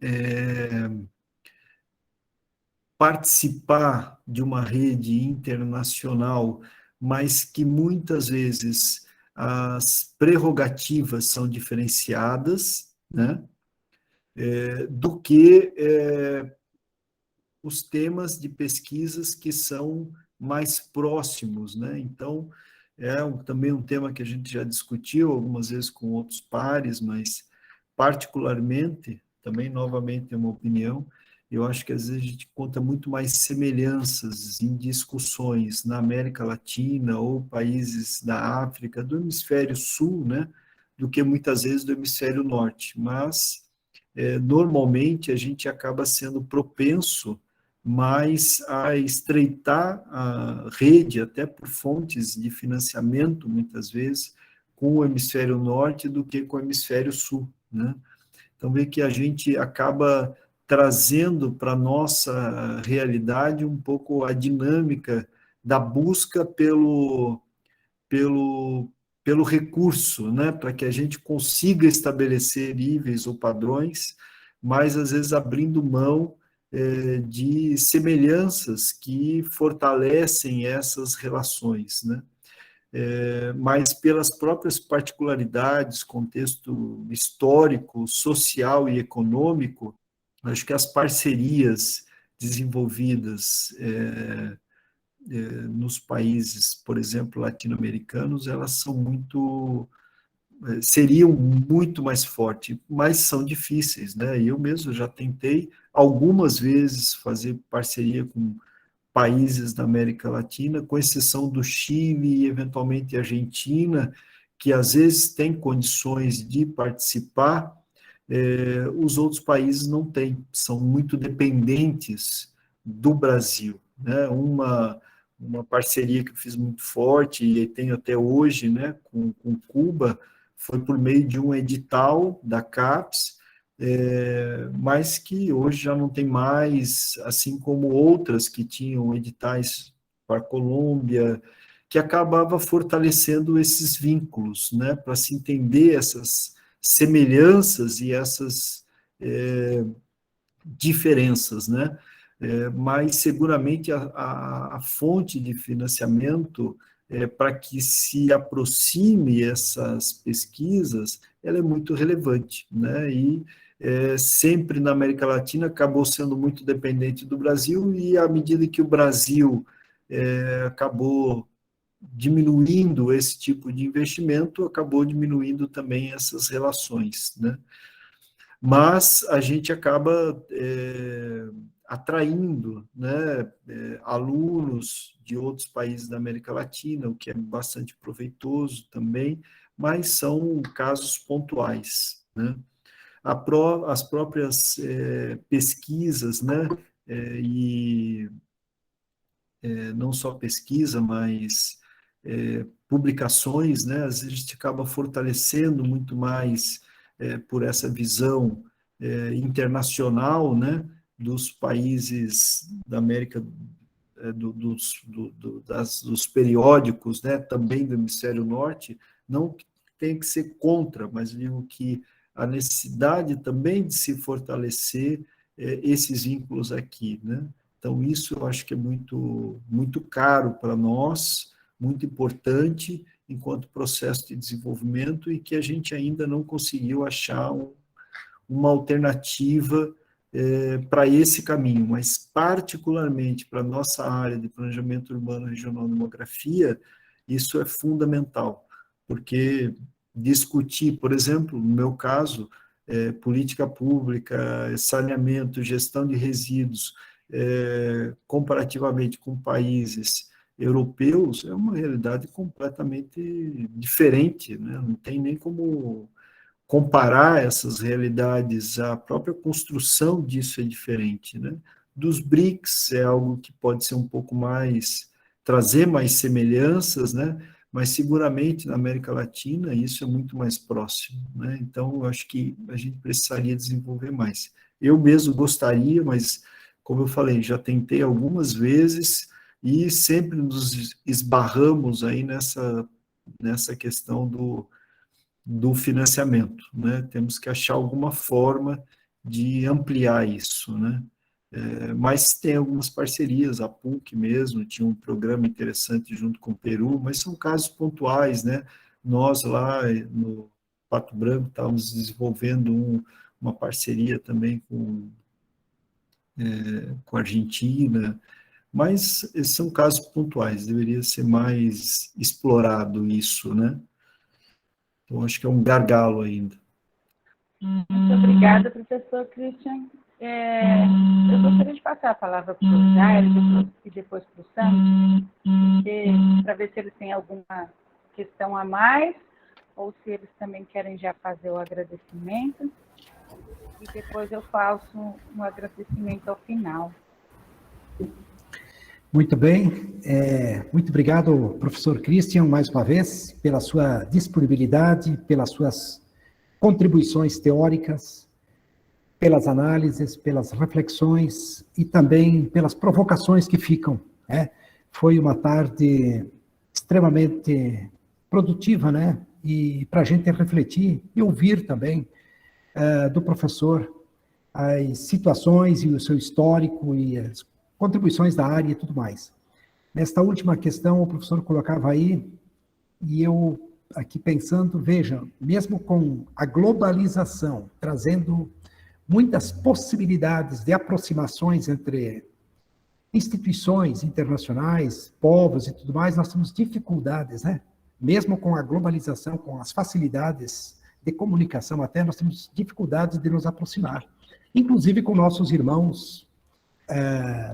participar de uma rede internacional, mas que muitas vezes as prerrogativas são diferenciadas, né? Do que os temas de pesquisas que são mais próximos, né? Então, também um tema que a gente já discutiu algumas vezes com outros pares, mas particularmente, também novamente é uma opinião, eu acho que às vezes a gente conta muito mais semelhanças em discussões na América Latina ou países da África, do hemisfério sul, né, do que muitas vezes do hemisfério norte. Mas, normalmente, a gente acaba sendo propenso mais a estreitar a rede, até por fontes de financiamento, muitas vezes, com o hemisfério norte do que com o hemisfério sul, né? Então, vê que a gente acaba trazendo para a nossa realidade um pouco a dinâmica da busca pelo, pelo recurso, né? Para que a gente consiga estabelecer níveis ou padrões, mas às vezes abrindo mão de semelhanças que fortalecem essas relações, né? Mas pelas próprias particularidades, contexto histórico, social e econômico, acho que as parcerias desenvolvidas nos países, por exemplo, latino-americanos, elas são seriam muito mais fortes, mas são difíceis, né? Eu mesmo já tentei algumas vezes fazer parceria com países da América Latina, com exceção do Chile e eventualmente Argentina, que às vezes têm condições de participar, os outros países não têm, são muito dependentes do Brasil, né? Uma parceria que eu fiz muito forte e tenho até hoje, né, com Cuba, foi por meio de um edital da CAPES, mas que hoje já não tem mais, assim como outras que tinham editais para a Colômbia, que acabava fortalecendo esses vínculos, né, para se entender essas semelhanças e essas diferenças, né? Mas seguramente a fonte de financiamento para que se aproxime essas pesquisas, ela é muito relevante, né? E sempre na América Latina acabou sendo muito dependente do Brasil, e à medida que o Brasil acabou diminuindo esse tipo de investimento, acabou diminuindo também essas relações, né? Mas a gente acaba atraindo, né, alunos de outros países da América Latina, o que é bastante proveitoso também, mas são casos pontuais, né? As próprias pesquisas, né, e não só pesquisa, mas publicações, né, às vezes a gente acaba fortalecendo muito mais por essa visão internacional, né, dos países da América, dos periódicos, né, também do hemisfério norte, não que tem que ser contra, mas digo que a necessidade também de se fortalecer esses vínculos aqui, né? Então, isso eu acho que é muito, muito caro para nós, muito importante enquanto processo de desenvolvimento, e que a gente ainda não conseguiu achar uma alternativa para esse caminho, mas particularmente para a nossa área de planejamento urbano regional e demografia, isso é fundamental, porque discutir, por exemplo, no meu caso, política pública, saneamento, gestão de resíduos, comparativamente com países europeus, é uma realidade completamente diferente, né? Não tem nem como comparar essas realidades, a própria construção disso é diferente, né? Dos BRICS é algo que pode ser um pouco mais, trazer mais semelhanças, né? Mas seguramente na América Latina isso é muito mais próximo, né? Então, eu acho que a gente precisaria desenvolver mais. Eu mesmo gostaria, mas, como eu falei, já tentei algumas vezes e sempre nos esbarramos aí nessa questão do financiamento, né? Temos que achar alguma forma de ampliar isso, né? Mas tem algumas parcerias, a PUC mesmo tinha um programa interessante junto com o Peru, mas são casos pontuais, né? Nós lá no Pato Branco estávamos desenvolvendo uma parceria também com com a Argentina, mas esses são casos pontuais, deveria ser mais explorado isso, né? Então, acho que é um gargalo ainda.
Muito obrigada, professor Christian. Eu gostaria de passar a palavra para o Jair e depois para o Sandro, para ver se eles têm alguma questão a mais, ou se eles também querem já fazer o agradecimento, e depois eu faço um agradecimento ao final.
Muito bem, muito obrigado, professor Christian, mais uma vez, pela sua disponibilidade, pelas suas contribuições teóricas, pelas análises, pelas reflexões e também pelas provocações que ficam, né? Foi uma tarde extremamente produtiva, né? E para a gente refletir e ouvir também do professor as situações e o seu histórico e as contribuições da área e tudo mais. Nesta última questão, o professor colocava aí, e eu aqui pensando, veja, mesmo com a globalização, trazendo muitas possibilidades de aproximações entre instituições internacionais, povos e tudo mais, nós temos dificuldades, né? Mesmo com a globalização, com as facilidades de comunicação até, nós temos dificuldades de nos aproximar, inclusive com nossos irmãos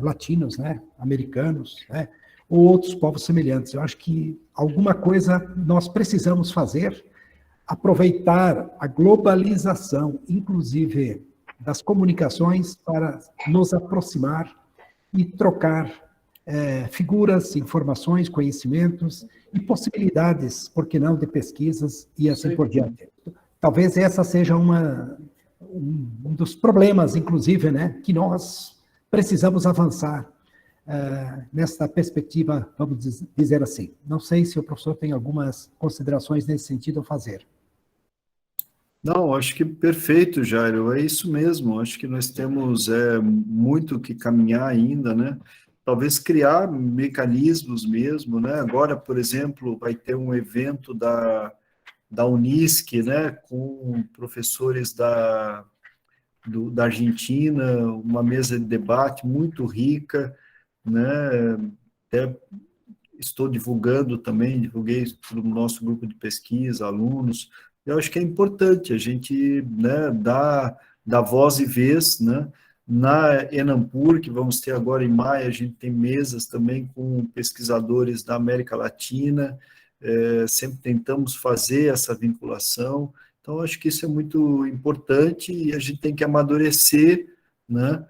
latinos, né? Americanos, né? Ou outros povos semelhantes. Eu acho que alguma coisa nós precisamos fazer, aproveitar a globalização, inclusive das comunicações, para nos aproximar e trocar figuras, informações, conhecimentos e possibilidades, por que não, de pesquisas e assim por diante. Talvez essa seja um dos problemas, inclusive, né, que nós precisamos avançar nesta perspectiva, vamos dizer assim. Não sei se o professor tem algumas considerações nesse sentido a fazer.
Não, acho que perfeito, Jairo, é isso mesmo, acho que nós temos muito que caminhar ainda, né? Talvez criar mecanismos mesmo, né? Agora, por exemplo, vai ter um evento da Unisc, né, com professores da Argentina, uma mesa de debate muito rica, né? Até estou divulgando também, divulguei para o nosso grupo de pesquisa, alunos. Eu acho que é importante a gente, né, dar voz e vez, né? Na Enampur, que vamos ter agora em maio, a gente tem mesas também com pesquisadores da América Latina, sempre tentamos fazer essa vinculação. Então, acho que isso é muito importante e a gente tem que amadurecer, né,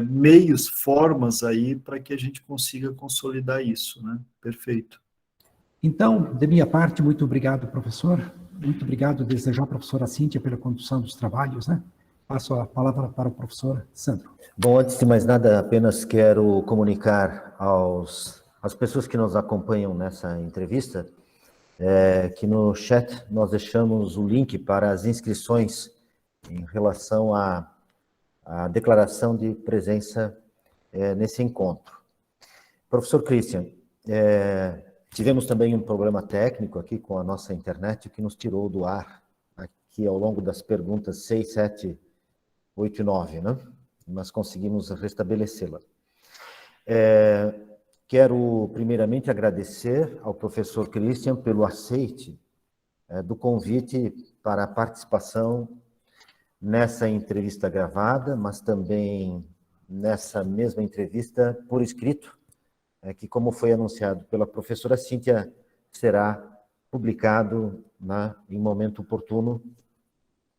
meios, formas aí para que a gente consiga consolidar isso, né? Perfeito.
Então, de minha parte, muito obrigado, professor. Muito obrigado, desejar à professora Cíntia pela condução dos trabalhos, né? Passo a palavra para o professor Sandro.
Bom, antes de mais nada, apenas quero comunicar às pessoas que nos acompanham nessa entrevista, que no chat nós deixamos o link para as inscrições em relação à declaração de presença nesse encontro. Professor Christian, tivemos também um problema técnico aqui com a nossa internet, que nos tirou do ar aqui ao longo das perguntas 6, 7, 8 e 9, né? Mas conseguimos restabelecê-la. Quero, primeiramente, agradecer ao professor Christian pelo aceite do convite para a participação nessa entrevista gravada, mas também nessa mesma entrevista por escrito, que, como foi anunciado pela professora Cíntia, será publicado em momento oportuno.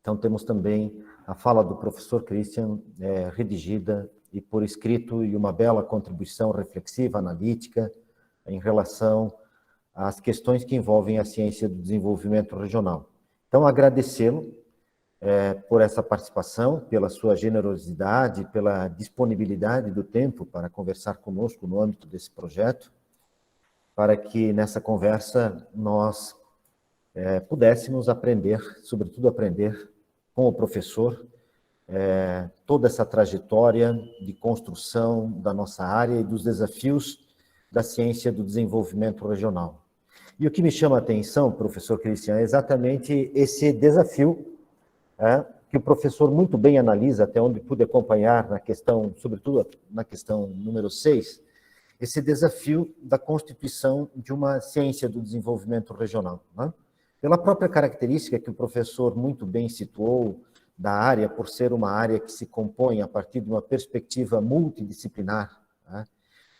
Então, temos também a fala do professor Christian redigida e por escrito, e uma bela contribuição reflexiva, analítica, em relação às questões que envolvem a ciência do desenvolvimento regional. Então, agradecê-lo por essa participação, pela sua generosidade, pela disponibilidade do tempo para conversar conosco no âmbito desse projeto, para que nessa conversa nós pudéssemos aprender, sobretudo aprender com o professor, toda essa trajetória de construção da nossa área e dos desafios da ciência do desenvolvimento regional. E o que me chama a atenção, professor Christian, é exatamente esse desafio que o professor muito bem analisa, até onde pude acompanhar na questão, sobretudo na questão número 6, esse desafio da constituição de uma ciência do desenvolvimento regional, né? Pela própria característica que o professor muito bem situou da área, por ser uma área que se compõe a partir de uma perspectiva multidisciplinar, né?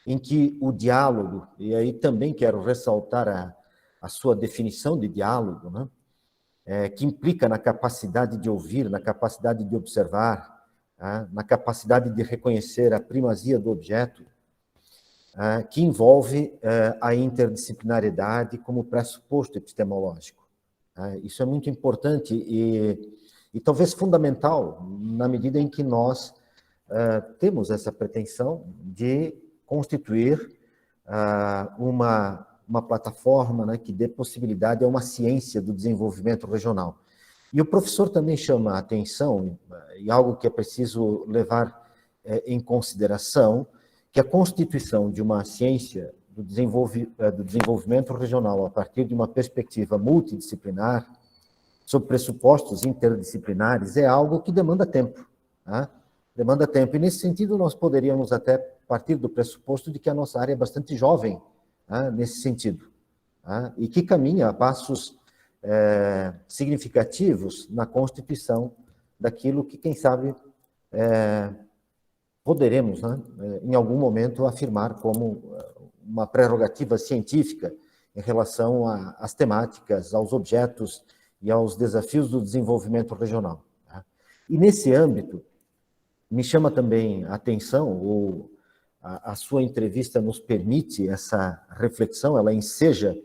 Em que o diálogo, e aí também quero ressaltar a sua definição de diálogo, né? Que implica na capacidade de ouvir, na capacidade de observar, né? Na capacidade de reconhecer a primazia do objeto, que envolve a interdisciplinariedade como pressuposto epistemológico. Isso é muito importante e talvez fundamental na medida em que nós temos essa pretensão de constituir uma plataforma, né, que dê possibilidade a uma ciência do desenvolvimento regional. E o professor também chama a atenção, e algo que é preciso levar em consideração, que a constituição de uma ciência do desenvolvimento regional a partir de uma perspectiva multidisciplinar, sob pressupostos interdisciplinares, é algo que demanda tempo, né? Demanda tempo. E, nesse sentido, nós poderíamos até partir do pressuposto de que a nossa área é bastante jovem, né, nesse sentido, né, e que caminha a passos significativos na constituição daquilo que, quem sabe, poderemos, né, em algum momento, afirmar como uma prerrogativa científica em relação às temáticas, aos objetos e aos desafios do desenvolvimento regional, né? E, nesse âmbito, me chama também a atenção, a sua entrevista nos permite essa reflexão, ela enseja,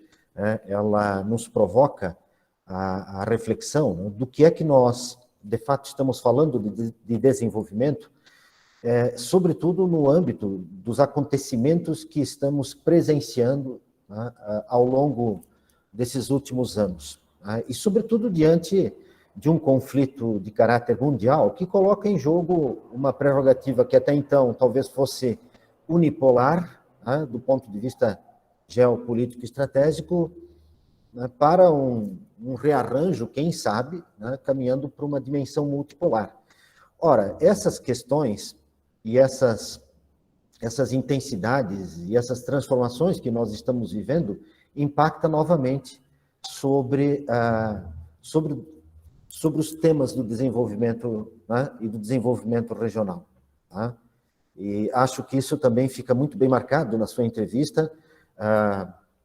ela nos provoca a reflexão, né, do que é que nós, de fato, estamos falando de desenvolvimento, sobretudo no âmbito dos acontecimentos que estamos presenciando, né, ao longo desses últimos anos, né, e, sobretudo, diante de um conflito de caráter mundial que coloca em jogo uma prerrogativa que até então talvez fosse unipolar, né, do ponto de vista geopolítico e estratégico, né, para um rearranjo, quem sabe, né, caminhando para uma dimensão multipolar. Ora, essas questões e essas intensidades e essas transformações que nós estamos vivendo impactam novamente sobre os temas do desenvolvimento, né, e do desenvolvimento regional, tá? E acho que isso também fica muito bem marcado na sua entrevista,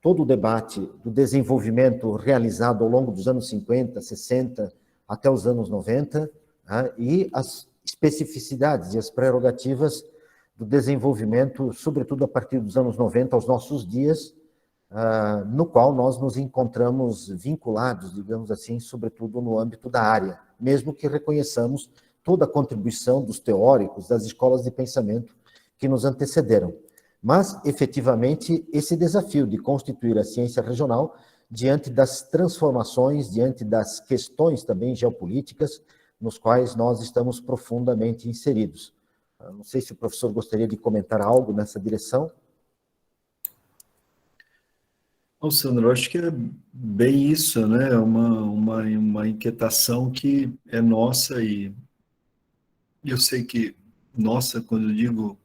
todo o debate do desenvolvimento realizado ao longo dos anos 50, 60, até os anos 90, tá? E as especificidades e as prerrogativas do desenvolvimento, sobretudo a partir dos anos 90 aos nossos dias, no qual nós nos encontramos vinculados, digamos assim, sobretudo no âmbito da área, mesmo que reconheçamos toda a contribuição dos teóricos, das escolas de pensamento que nos antecederam. Mas, efetivamente, esse desafio de constituir a ciência regional diante das transformações, diante das questões também geopolíticas, nos quais nós estamos profundamente inseridos. Não sei se o professor gostaria de comentar algo nessa direção.
Sandro, acho que é bem isso, né? Uma inquietação que é nossa e eu sei que nossa, quando eu digo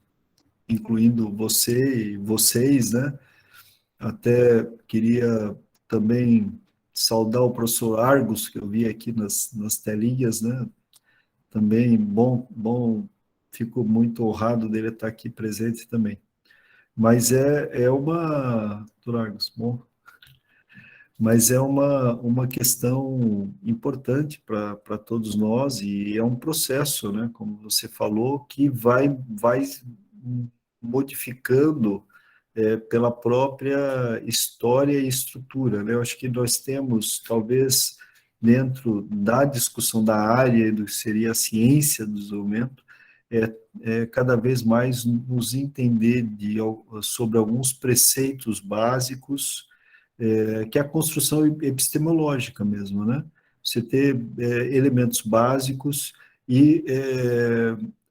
incluindo você e vocês, né? Até queria também saudar o professor Argos, que eu vi aqui nas telinhas, né? Também bom, fico muito honrado dele estar aqui presente também. Mas doutor Argos, bom, mas é uma questão importante para todos nós e é um processo, né, como você falou, que vai modificando pela própria história e estrutura, né? Eu acho que nós temos, talvez, dentro da discussão da área do que seria a ciência do desenvolvimento, cada vez mais nos entender sobre alguns preceitos básicos, que é a construção epistemológica mesmo, né? Você ter elementos básicos e,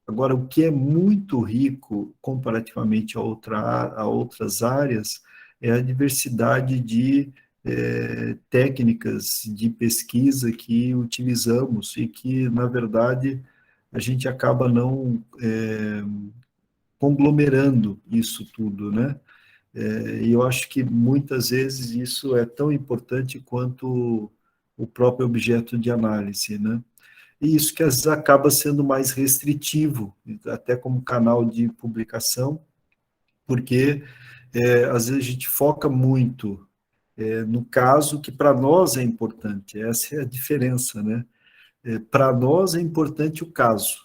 agora, o que é muito rico comparativamente a outras áreas é a diversidade de técnicas de pesquisa que utilizamos e que, na verdade, a gente acaba não conglomerando isso tudo, né? E eu acho que muitas vezes isso é tão importante quanto o próprio objeto de análise, né? E isso que às vezes acaba sendo mais restritivo, até como canal de publicação, porque às vezes a gente foca muito no caso que para nós é importante, essa é a diferença, né? Para nós é importante o caso,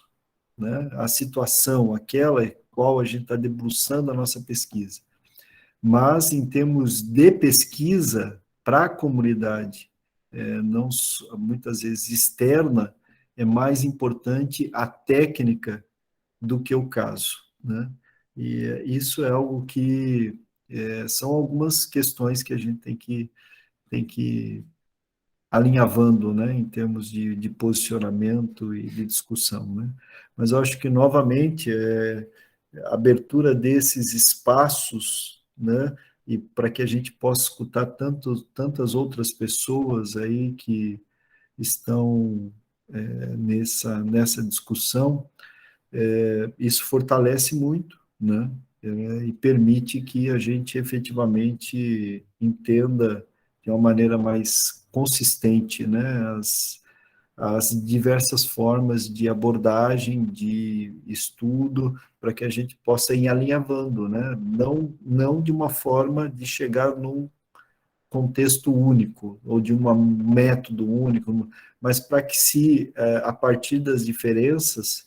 né? A situação, aquela qual a gente está debruçando a nossa pesquisa. Mas, em termos de pesquisa para a comunidade, não, muitas vezes externa, é mais importante a técnica do que o caso, né? E isso é algo que são algumas questões que a gente tem que alinhavando, né, em termos de posicionamento e de discussão, né? Mas eu acho que, novamente, a abertura desses espaços, né, e para que a gente possa escutar tantas outras pessoas aí que estão nessa discussão, isso fortalece muito, né, e permite que a gente efetivamente entenda de uma maneira mais consistente, né, as diversas formas de abordagem, de estudo, para que a gente possa ir alinhavando, né? Não de uma forma de chegar num contexto único, ou de um método único, mas para que a partir das diferenças,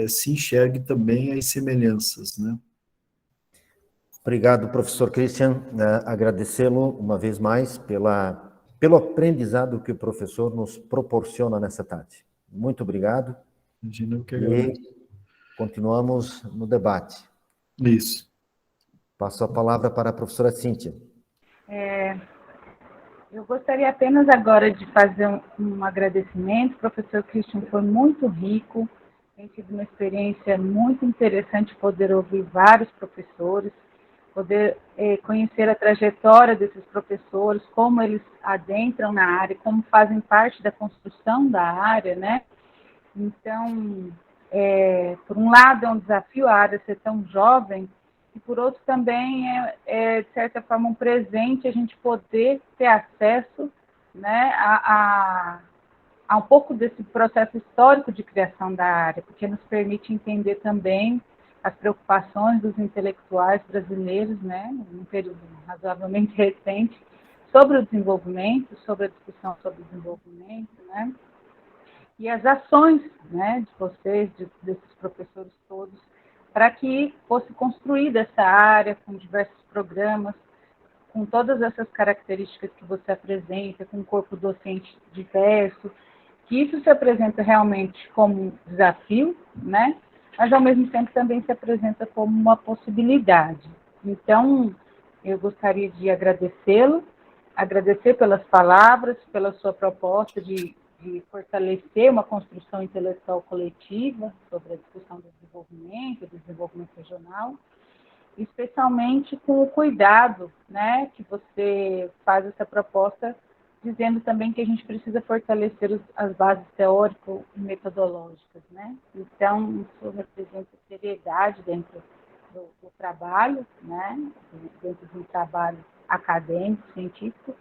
se enxergue também as semelhanças, né?
Obrigado, professor Christian. Agradecê-lo uma vez mais pelo aprendizado que o professor nos proporciona nessa tarde. Muito obrigado.
Imagino que agradeço.
E continuamos no debate.
Isso.
Passo a palavra para a professora Cíntia.
Eu gostaria apenas agora de fazer um agradecimento. O professor Christian foi muito rico, tem sido uma experiência muito interessante poder ouvir vários professores, poder conhecer a trajetória desses professores, como eles adentram na área, como fazem parte da construção da área, né? Então, por um lado, é um desafio a área ser tão jovem, e por outro também de certa forma, um presente a gente poder ter acesso, né, a um pouco desse processo histórico de criação da área, porque nos permite entender também as preocupações dos intelectuais brasileiros, né, num período razoavelmente recente, sobre o desenvolvimento, sobre a discussão sobre o desenvolvimento, né, e as ações, né, de vocês, desses professores todos, para que fosse construída essa área com diversos programas, com todas essas características que você apresenta, com um corpo docente diverso, que isso se apresenta realmente como um desafio, né? Mas, ao mesmo tempo, também se apresenta como uma possibilidade. Então, eu gostaria de agradecê-lo, agradecer pelas palavras, pela sua proposta de fortalecer uma construção intelectual coletiva sobre a discussão do desenvolvimento regional, especialmente com o cuidado, né, que você faz essa proposta, dizendo também que a gente precisa fortalecer as bases teórico e metodológicas, né? Então, isso representa seriedade dentro do trabalho, né, dentro de um trabalho acadêmico, científico.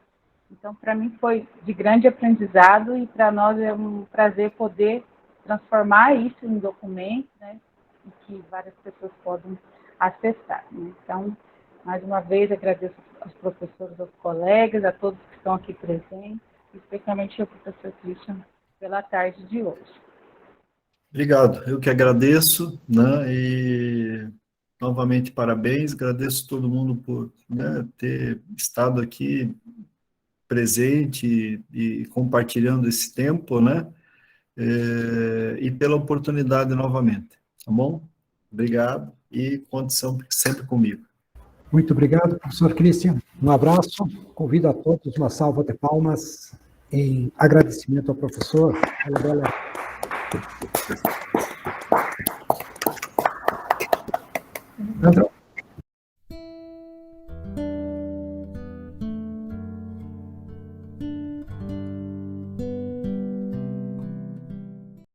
Então, para mim foi de grande aprendizado e para nós é um prazer poder transformar isso em documento, né, e que várias pessoas podem acessar, né? Então, mais uma vez, agradeço aos professores, aos colegas, a todos que estão aqui presentes, especialmente ao professor Christian, pela tarde de hoje.
Obrigado, eu que agradeço, né, e novamente parabéns, agradeço todo mundo por, né, ter estado aqui presente e compartilhando esse tempo, né, e pela oportunidade novamente, tá bom? Obrigado e conte sempre comigo.
Muito obrigado, professor Christian. Um abraço. Convido a todos uma salva de palmas em agradecimento ao professor.